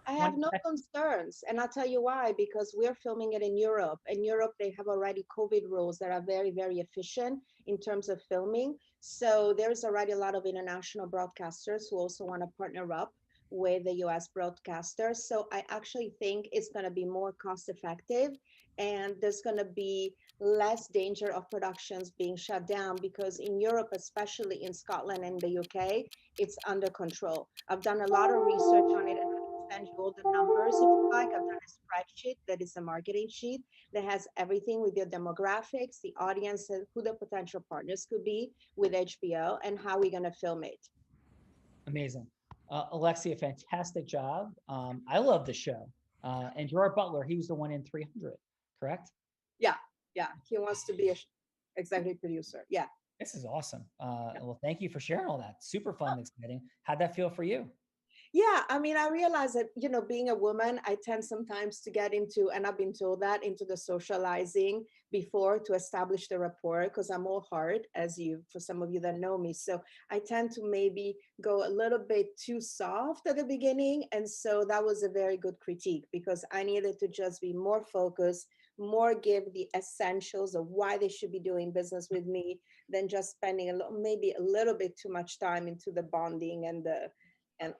I have no concerns, and I'll tell you why, because we're filming it in Europe. In Europe, they have already COVID rules that are very, very efficient in terms of filming. So there's already a lot of international broadcasters who also want to partner up with the US broadcasters. So I actually think it's going to be more cost effective, and there's going to be less danger of productions being shut down because in Europe, especially in Scotland and the UK, it's under control. I've done a lot of research on it and I can send you all the numbers if you like. I've done a spreadsheet that is a marketing sheet that has everything with your demographics, the audience, and who the potential partners could be with HBO and how we're going to film it. Amazing. Alexia, fantastic job. I love the show. And Gerard Butler, he was the one in 300, correct? Yeah, he wants to be an executive producer. Yeah. This is awesome. Well, thank you for sharing all that. Super fun and exciting. How'd that feel for you? Yeah, I mean, I realize that, being a woman, I tend sometimes to get into, and I've been told that, into the socializing before to establish the rapport, because I'm all heart, for some of you that know me. So I tend to maybe go a little bit too soft at the beginning. And so that was a very good critique, because I needed to just be more focused, more give the essentials of why they should be doing business with me than just spending maybe a little bit too much time into the bonding and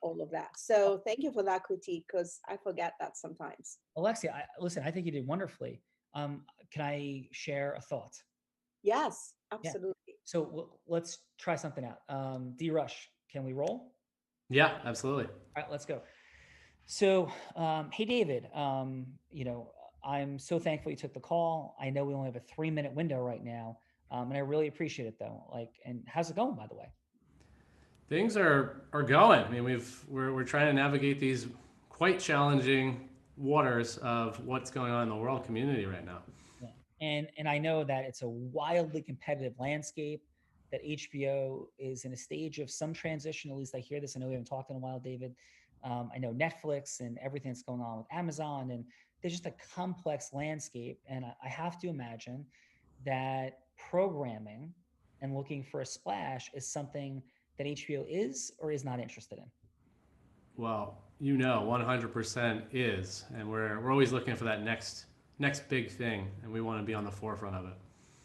all of that. So thank you for that critique, because I forget that sometimes. Alexia, listen, I think you did wonderfully. Can I share a thought? Yes, absolutely. Yeah. So let's try something out. D Rush, can we roll? Yeah, absolutely. All right, let's go. So, hey, David, I'm so thankful you took the call. I know we only have a 3-minute window right now. And I really appreciate it though. And how's it going, by the way? Things are going. I mean, we're trying to navigate these quite challenging waters of what's going on in the world community right now. Yeah. And I know that it's a wildly competitive landscape, that HBO is in a stage of some transition. At least I hear this. I know we haven't talked in a while, David. I know Netflix and everything that's going on with Amazon, and there's just a complex landscape. And I have to imagine that programming and looking for a splash is something that HBO is or is not interested in. Well, 100% is, and we're always looking for that next big thing, and we want to be on the forefront of it.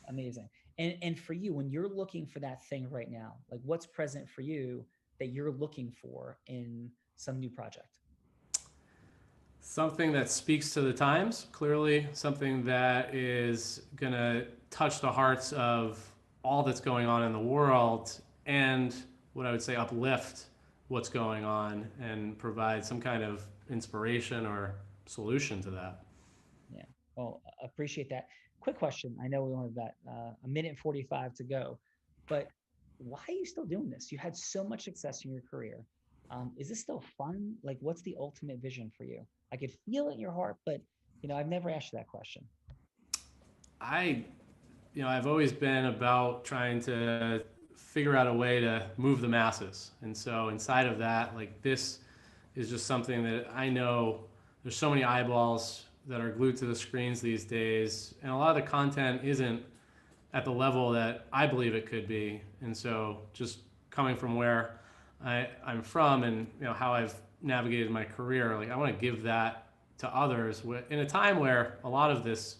Amazing. And for you, when you're looking for that thing right now, like what's present for you that you're looking for in some new project? Something that speaks to the times, clearly, something that is going to touch the hearts of all that's going on in the world, and what I would say uplift what's going on and provide some kind of inspiration or solution to that. Yeah, well, appreciate that. Quick question. I know we only have got a minute and 45 to go, but why are you still doing this? You had so much success in your career. Is this still fun? Like, what's the ultimate vision for you? I could feel it in your heart, but I've never asked you that question. I've always been about trying to figure out a way to move the masses. And so inside of that, like, this is just something that I know there's so many eyeballs that are glued to the screens these days. And a lot of the content isn't at the level that I believe it could be. And so just coming from where I'm from and how I've navigated my career, like, I want to give that to others in a time where a lot of this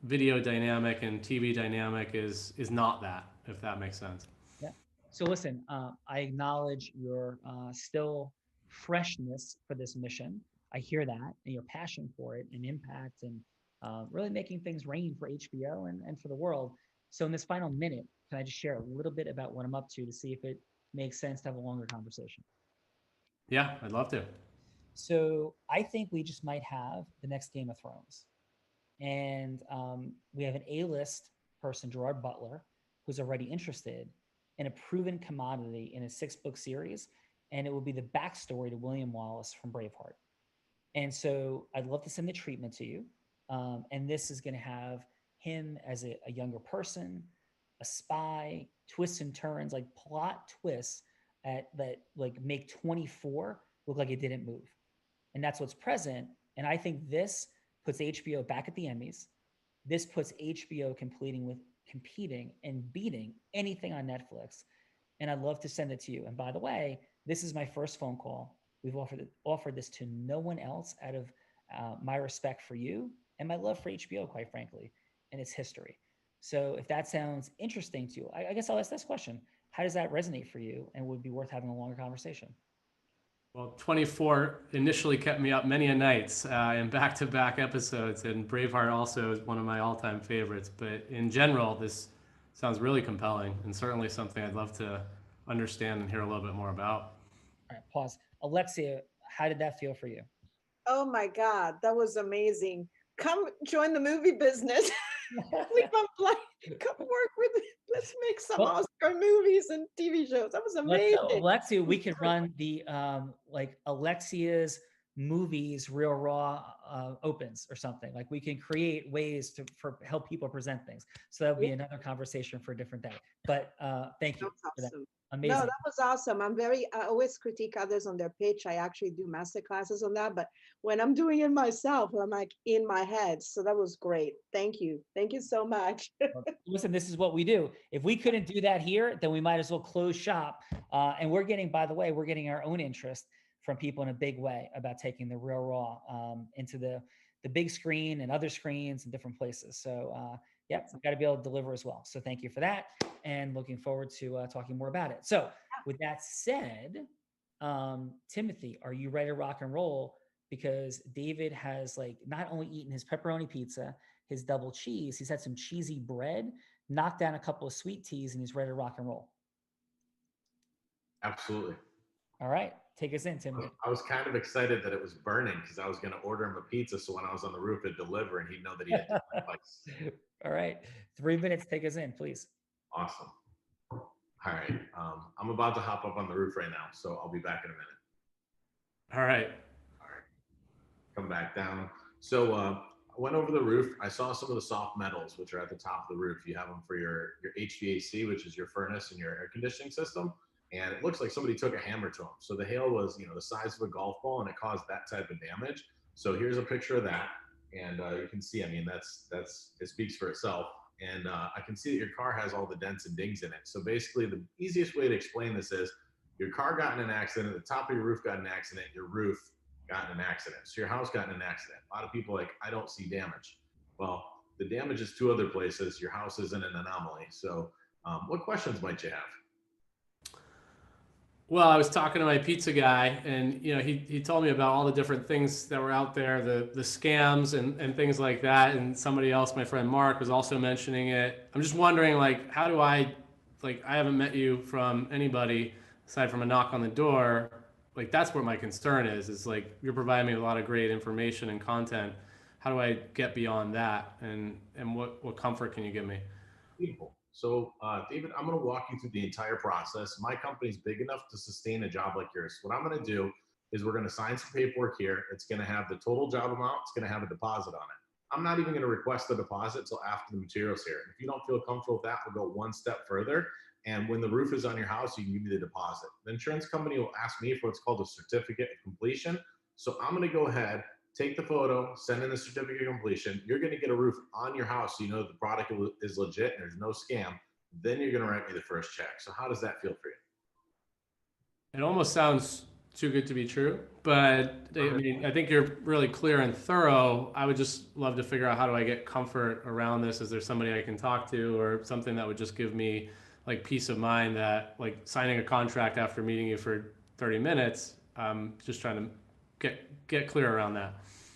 video dynamic and TV dynamic is not that, if that makes sense. Yeah. So listen, I acknowledge your still freshness for this mission. I hear that, and your passion for it and impact, and really making things rain for HBO and for the world. So in this final minute, can I just share a little bit about what I'm up to see if it makes sense to have a longer conversation? Yeah, I'd love to. So I think we just might have the next Game of Thrones. And we have an A-list person, Gerard Butler, who's already interested in a proven commodity in a 6-book series. And it will be the backstory to William Wallace from Braveheart. And so I'd love to send the treatment to you. And this is going to have him as a younger person, a spy, twists and turns, like plot twists that like make 24 look like it didn't move. And that's what's present. And I think this puts HBO back at the Emmys. This puts HBO competing and beating anything on Netflix. And I'd love to send it to you. And by the way, this is my first phone call. We've offered this to no one else out of my respect for you and my love for HBO, quite frankly, and its history. So if that sounds interesting to you, I guess I'll ask this question. How does that resonate for you and would be worth having a longer conversation? Well, 24 initially kept me up many a nights in back-to-back episodes, and Braveheart also is one of my all-time favorites. But in general, this sounds really compelling and certainly something I'd love to understand and hear a little bit more about. All right, pause. Alexia, how did that feel for you? Oh my God, that was amazing. Come join the movie business. Come work with me. Let's make some Oscar movies and TV shows. That was amazing. Alexia, we could run the like Alexia's movies Real Raw opens or something. Like we can create ways to help people present things. So that would be another conversation for a different day. But thank you for that. Amazing. No, that was awesome. I always critique others on their pitch. I actually do master classes on that, but when I'm doing it myself, I'm like in my head. So that was great. Thank you. Thank you so much. Listen, this is what we do. If we couldn't do that here, then we might as well close shop. And we're getting, by the way, we're getting our own interest from people in a big way about taking the Real Raw into the big screen and other screens and different places. So yeah, we've got to be able to deliver as well. So thank you for that, and looking forward to talking more about it. So with that said, Timothy, are you ready to rock and roll? Because David has like not only eaten his pepperoni pizza, his double cheese, he's had some cheesy bread, knocked down a couple of sweet teas, and he's ready to rock and roll. Absolutely. All right. Take us in, Timothy. I was kind of excited that it was burning because I was going to order him a pizza. So when I was on the roof, it'd deliver and he'd know that he had to All right. 3 minutes. Take us in, please. Awesome. All right. I'm about to hop up on the roof right now. So I'll be back in a minute. All right. Come back down. So I went over the roof. I saw some of the soft metals, which are at the top of the roof. You have them for your HVAC, which is your furnace and your air conditioning system. And it looks like somebody took a hammer to them. So the hail was, the size of a golf ball, and it caused that type of damage. So here's a picture of that. And you can see, it speaks for itself. And I can see that your car has all the dents and dings in it. So basically the easiest way to explain this is your car got in an accident, the top of your roof got in an accident, your roof got in an accident. So your house got in an accident. A lot of people are like, I don't see damage. Well, the damage is two other places. Your house isn't an anomaly. So what questions might you have? Well, I was talking to my pizza guy, and he told me about all the different things that were out there, the scams and things like that. And somebody else, my friend Mark, was also mentioning it. I'm just wondering, how do I haven't met you from anybody aside from a knock on the door. That's where my concern is you're providing me a lot of great information and content. How do I get beyond that? And what comfort can you give me? Beautiful. So, David, I'm going to walk you through the entire process. My company's big enough to sustain a job like yours. What I'm going to do is we're going to sign some paperwork here. It's going to have the total job amount. It's going to have a deposit on it. I'm not even going to request the deposit until after the material's here. If you don't feel comfortable with that, we'll go one step further. And when the roof is on your house, you can give me the deposit. The insurance company will ask me for what's called a certificate of completion. So I'm going to go ahead, take the photo, send in the certificate of completion. You're going to get a roof on your house so you know the product is legit and there's no scam. Then you're going to write me the first check. So how does that feel for you? It almost sounds too good to be true, but I think you're really clear and thorough. I would just love to figure out, how do I get comfort around this? Is there somebody I can talk to, or something that would just give me peace of mind that signing a contract after meeting you for 30 minutes, just trying to get clear around that.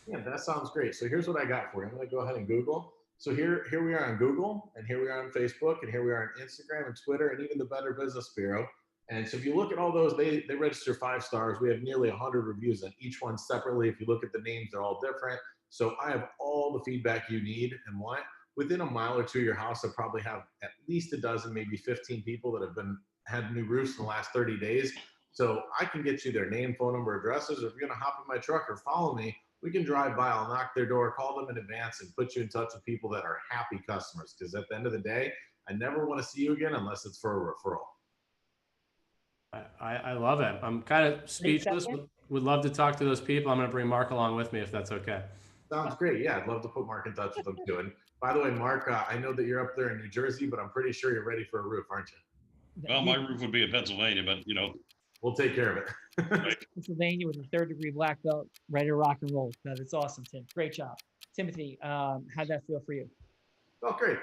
Yeah, that sounds great. So here's what I got for you. I'm going to go ahead and Google. So here we are on Google, and here we are on Facebook, and here we are on Instagram and Twitter, and even the Better Business Bureau. And so if you look at all those, they register 5 stars. We have nearly 100 reviews on each one separately. If you look at the names, they're all different. So I have all the feedback you need and want. Within a mile or two of your house, I probably have at least a dozen, maybe 15 people that have had new roofs in the last 30 days. So I can get you their name, phone number, addresses, or if you're going to hop in my truck or follow me, we can drive by. I'll knock their door, call them in advance, and put you in touch with people that are happy customers. Because at the end of the day, I never want to see you again unless it's for a referral. I love it. I'm kind of speechless. Would love to talk to those people. I'm going to bring Mark along with me if that's okay. Sounds great. Yeah, I'd love to put Mark in touch with them too. And by the way, Mark, I know that you're up there in New Jersey, but I'm pretty sure you're ready for a roof, aren't you? Well, my roof would be in Pennsylvania, but we'll take care of it. Right. Pennsylvania with a 3rd-degree black belt, ready to rock and roll. That's awesome, Tim. Great job. Timothy, how'd that feel for you? Oh, great.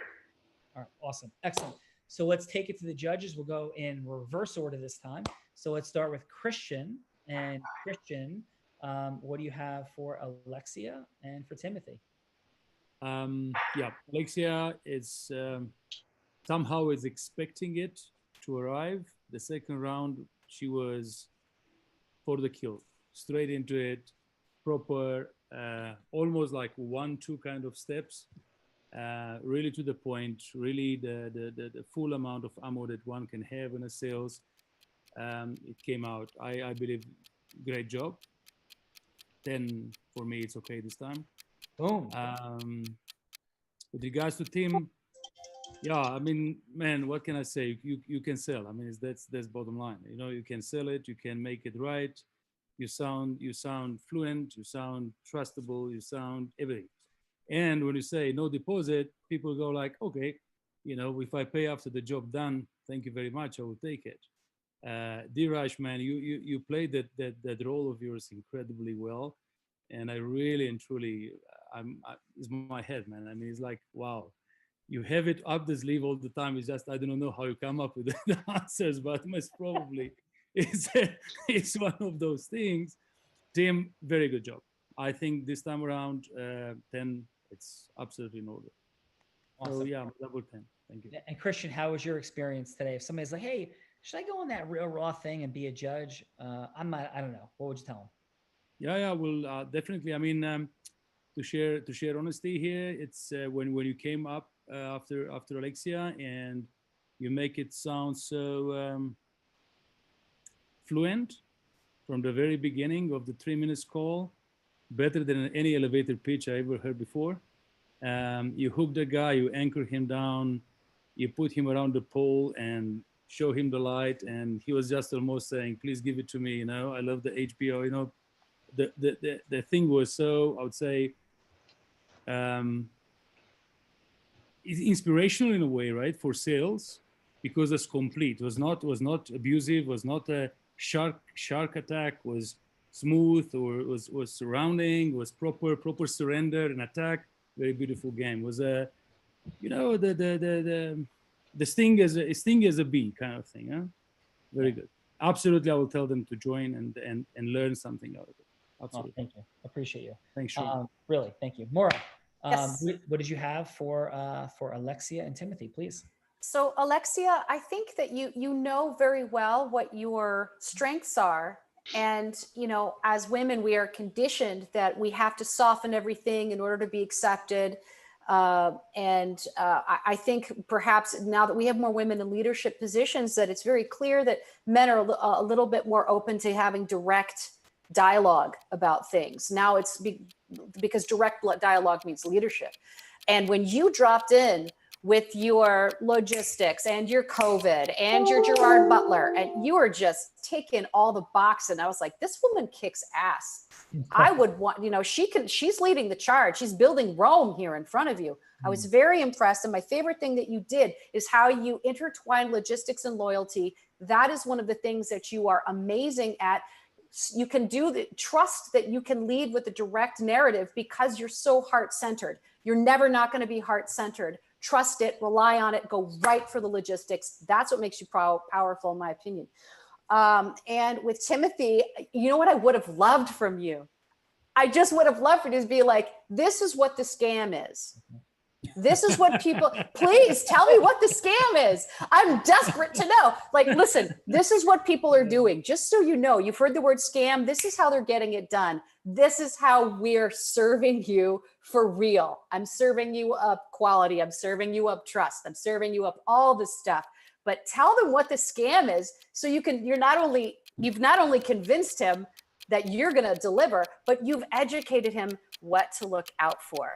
All right, awesome. Excellent. So let's take it to the judges. We'll go in reverse order this time. So let's start with Christian. And Christian, what do you have for Alexia and for Timothy? Yeah, Alexia is somehow is expecting it to arrive. The second round, she was for the kill, straight into it, proper, almost like 1-2 kind of steps, really to the point, really the full amount of ammo that one can have in a sales. It came out, I believe, great job. 10 for me, it's okay this time. Boom. With regards to Tim, yeah, I mean, man, what can I say? You can sell. I mean, that's bottom line. You know, you can sell it. You can make it right. You sound fluent. You sound trustable. You sound everything. And when you say no deposit, people go like, okay, you know, if I pay after the job done, thank you very much, I will take it. Dheeraj, man, you played that role of yours incredibly well, and I really and truly, it's my head, man. I mean, it's like, wow, you have it up the sleeve all the time. It's just I don't know how you come up with the answers, but most probably it's one of those things. Tim, very good job. I think this time around, 10, it's absolutely in order. Awesome. So yeah, double 10. Thank you. And Christian, how was your experience today? If somebody's like, hey, should I go on that real raw thing and be a judge? I don't know. What would you tell them? Yeah, well, definitely. I mean, to share honesty here, it's when you came up after Alexia and you make it sound so fluent from the very beginning of the 3 minutes call, better than any elevator pitch I ever heard before. You hook the guy, you anchor him down, you put him around the pole and show him the light, and he was just almost saying, please give it to me, you know, I love the HBO, you know. The thing was so, I would say, it's inspirational in a way, right, for sales, because it's complete. Was not abusive, was not a shark attack, was smooth, or was surrounding, was proper surrender and attack. Very beautiful game. Was a, you know, the sting as a bee kind of thing. Huh? Very good. Absolutely, I will tell them to join and learn something out of it. Absolutely. Oh, thank you. Appreciate you. Thanks, Sean. Really, thank you. Maura, Yes. what did you have for Alexia and Timothy, please? So Alexia, I think that you know very well what your strengths are. And, you know, as women, we are conditioned that we have to soften everything in order to be accepted. I think perhaps now that we have more women in leadership positions, that it's very clear that men are a little bit more open to having direct dialogue about things. Now it's because direct dialogue means leadership. And when you dropped in with your logistics and your COVID and your Gerard Butler, and you were just taking all the boxes. And I was like, this woman kicks ass. I would want, you know, she's leading the charge. She's building Rome here in front of you. I was very impressed. And my favorite thing that you did is how you intertwine logistics and loyalty. That is one of the things that you are amazing at. You can trust that you can lead with a direct narrative because you're so heart-centered. You're never not going to be heart-centered. Trust it, rely on it, go right for the logistics. That's what makes you powerful, in my opinion. And with Timothy, you know what I would have loved from you? I just would have loved for you to be like, this is what the scam is. This is what people, please tell me what the scam is. I'm desperate to know. Like, listen, this is what people are doing. Just so you know, you've heard the word scam. This is how they're getting it done. This is how we're serving you for real. I'm serving you up quality. I'm serving you up trust. I'm serving you up all this stuff. But tell them what the scam is, so you've not only convinced him that you're going to deliver, but you've educated him what to look out for.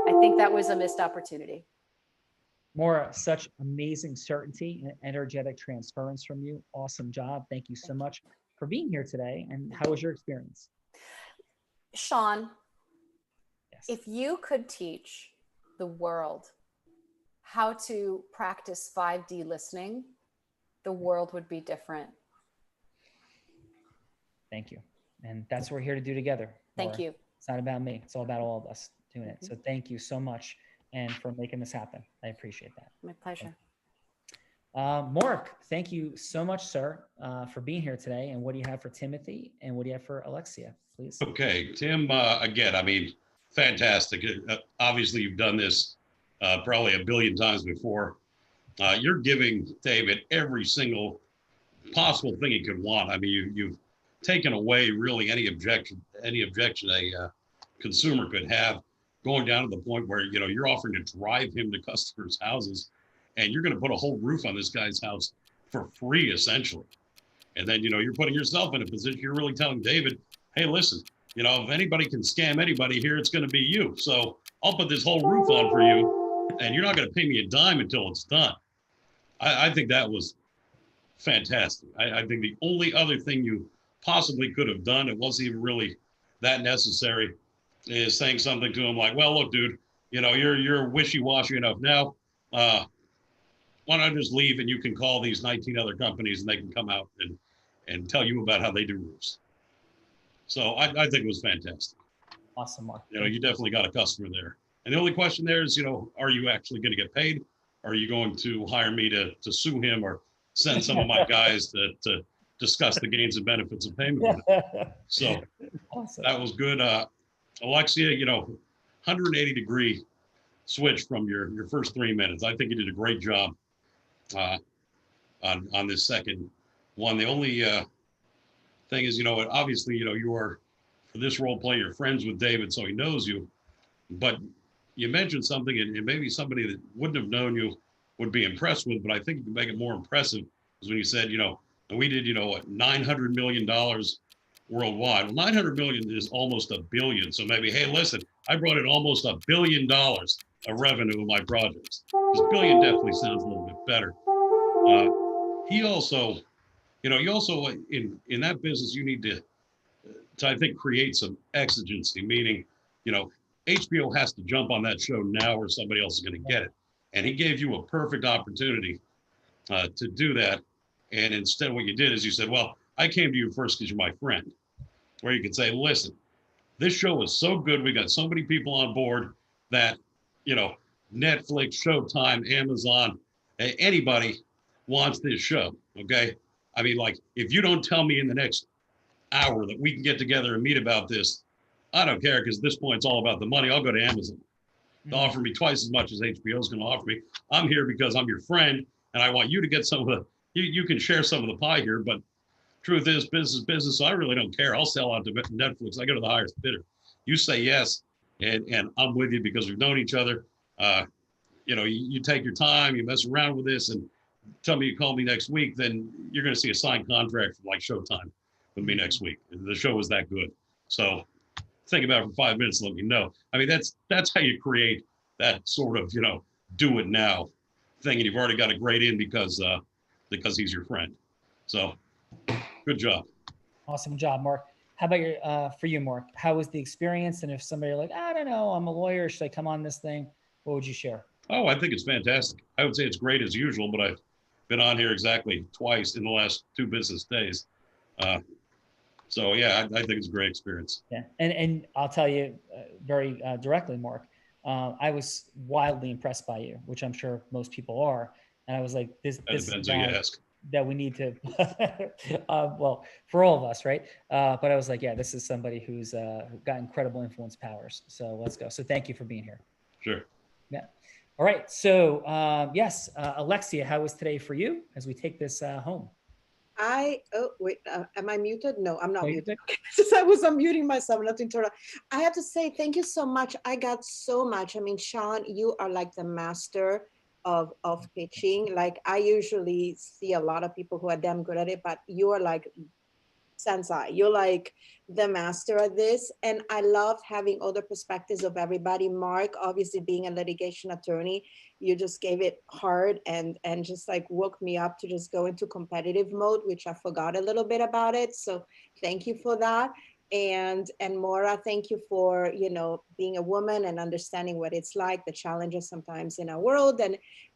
I think that was a missed opportunity. Maura, such amazing certainty and energetic transference from you. Awesome job. Thank you so much for being here today. And how was your experience? Sean, yes. If you could teach the world how to practice 5D listening, the world would be different. Thank you. And that's what we're here to do together. Thank you. It's not about me. It's all about all of us doing it. So thank you so much and for making this happen. I appreciate that. My pleasure. Mark, thank you so much, sir, for being here today. And what do you have for Timothy and what do you have for Alexia, please? Okay, Tim, again, I mean, fantastic. Obviously, you've done this probably a billion times before. You're giving David every single possible thing he could want. I mean, you've taken away really any objection a consumer could have, going down to the point where, you know, you're offering to drive him to customers' houses, and you're going to put a whole roof on this guy's house for free, essentially. And then, you know, you're putting yourself in a position, you're really telling David, hey, listen, you know, if anybody can scam anybody here, it's going to be you. So I'll put this whole roof on for you, and you're not going to pay me a dime until it's done. I think that was fantastic. I think the only other thing you possibly could have done, it wasn't even really that necessary, is saying something to him like, well, look, dude, you know, you're wishy-washy enough now. Why don't I just leave and you can call these 19 other companies and they can come out and tell you about how they do roofs. So I think it was fantastic. Awesome, Mark. You know, you definitely got a customer there. And the only question there is, you know, are you actually going to get paid? Are you going to hire me to sue him or send some of my guys to discuss the gains and benefits of payment? So awesome. That was good. Alexia, you know, 180-degree switch from your first 3 minutes. I think you did a great job on this second one. The only thing is, you know, obviously, you know, you are, for this role play, you're friends with David, so he knows you. But you mentioned something, and maybe somebody that wouldn't have known you would be impressed with, but I think you can make it more impressive, is when you said, you know, we did, you know, what, $900 million worldwide. Well, 900 million is almost $1 billion. So maybe, hey, listen, I brought in almost $1 billion of revenue in my projects. This billion definitely sounds a little bit better. He also, you know, you also in that business, you need to I think create some exigency, meaning, you know, HBO has to jump on that show now or somebody else is going to get it. And he gave you a perfect opportunity to do that. And instead, what you did is you said, well, I came to you first because you're my friend. Where you could say, listen, this show is so good. We got so many people on board that, you know, Netflix, Showtime, Amazon, anybody wants this show. Okay. I mean, like, if you don't tell me in the next hour that we can get together and meet about this, I don't care, because at this point it's all about the money. I'll go to Amazon. They'll offer me twice as much as HBO is going to offer me. I'm here because I'm your friend, and I want you to get some of the, you can share some of the pie here, but truth is business, so I really don't care. I'll sell out to Netflix. I go to the highest bidder. You say yes, and I'm with you because we've known each other. You know, you take your time, you mess around with this, and tell me you call me next week, then you're going to see a signed contract from like Showtime with me next week. The show is that good. So think about it for 5 minutes and let me know. I mean, that's how you create that sort of, you know, do it now thing. And you've already got a great in because he's your friend. So good job. Awesome job, Mark. How about your, for you, Mark, how was the experience? And if somebody like, I don't know, I'm a lawyer, should I come on this thing? What would you share? Oh, I think it's fantastic. I would say it's great as usual, but I've been on here exactly twice in the last 2 business days. So yeah, I think it's a great experience. Yeah, and I'll tell you very directly, Mark, I was wildly impressed by you, which I'm sure most people are. And I was like, this is that we need to, well, for all of us, right? But I was like, yeah, this is somebody who's got incredible influence powers. So let's go. So thank you for being here. Sure. Yeah. All right. So yes, Alexia, how was today for you as we take this home? Oh wait, am I muted? No, I'm not muted. Okay. I was unmuting myself, not to interrupt. I have to say thank you so much. I got so much. I mean, Sean, you are like the master of pitching. Like, I usually see a lot of people who are damn good at it, but you are like sensei. You're like the master at this. And I loved having other perspectives of everybody. Mark, obviously being a litigation attorney, you just gave it hard and just like woke me up to just go into competitive mode, which I forgot a little bit about it. So thank you for that. And Maura, thank you for, you know, being a woman and understanding what it's like, the challenges sometimes in our world.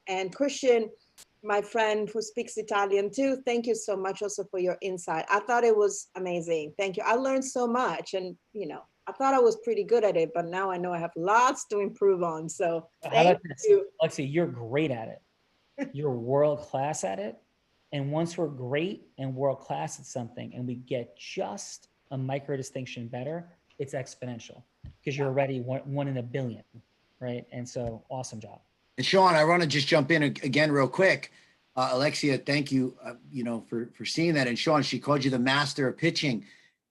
And Christian, my friend who speaks Italian too, thank you so much also for your insight. I thought it was amazing. Thank you. I learned so much, and you know, I thought I was pretty good at it, but now I know I have lots to improve on. So thank you. Alexia, you're great at it. You're world class at it. And once we're great and world class at something and we get just a micro distinction better, it's exponential because you're already one in a billion, right? And so awesome job. And Sean, I want to just jump in again real quick. Alexia, thank you, you know, for seeing that. And Sean, she called you the master of pitching.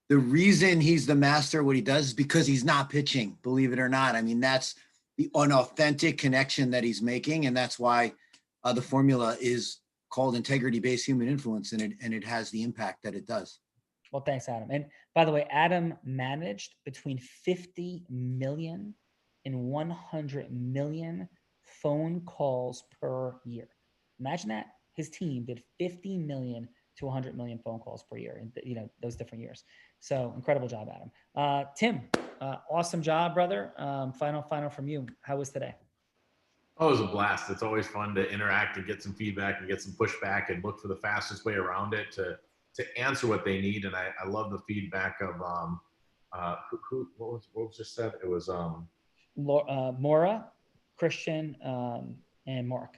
The reason he's the master of what he does is because he's not pitching, believe it or not. I mean, that's the unauthentic connection that he's making. And that's why the formula is called integrity-based human influence, and it has the impact that it does. Well, thanks, Adam. And by the way, Adam managed between 50 million and 100 million phone calls per year. Imagine that. His team did 50 million to 100 million phone calls per year in, you know, those different years. So incredible job, Adam. Tim, awesome job, brother. Final from you. How was today? Oh, it was a blast. It's always fun to interact and get some feedback and get some pushback and look for the fastest way around it to answer what they need. And I love the feedback of what was just said? It was Maura, Christian, and Mark.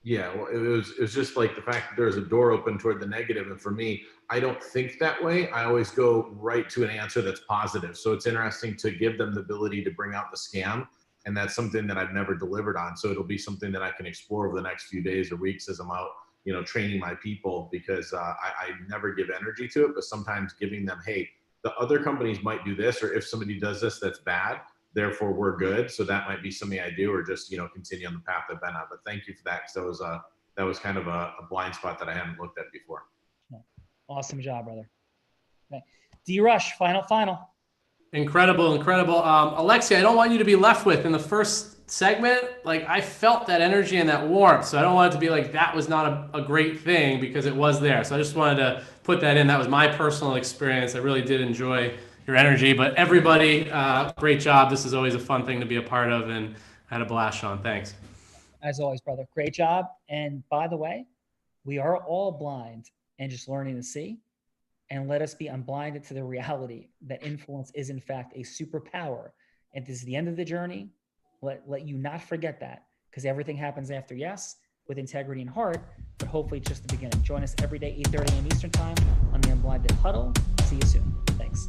Yeah, well, it was just like the fact that there's a door open toward the negative. And for me, I don't think that way. I always go right to an answer that's positive. So it's interesting to give them the ability to bring out the scam. And that's something that I've never delivered on. So it'll be something that I can explore over the next few days or weeks as I'm out, you know, training my people, because I never give energy to it, but sometimes giving them, hey, the other companies might do this, or if somebody does this, that's bad. Therefore, we're good. So that might be something I do, or just, you know, continue on the path I've been on. But thank you for that, because that was kind of a blind spot that I hadn't looked at before. Awesome job, brother. Okay. D-Rush, final. Incredible. Alexia, I don't want you to be left with in the first segment, like I felt that energy and that warmth. So I don't want it to be like that was not a great thing, because it was there. So I just wanted to put that in. That was my personal experience. I really did enjoy your energy, but everybody, great job. This is always a fun thing to be a part of, and I had a blast, Sean. Thanks. As always, brother, great job. And by the way, we are all blind and just learning to see. And let us be unblinded to the reality that influence is in fact a superpower. And this is the end of the journey. Let you not forget that, because everything happens after yes, with integrity and heart, but hopefully it's just the beginning. Join us every day, 8:30 a.m. Eastern time on the Unblinded Huddle. See you soon. Thanks.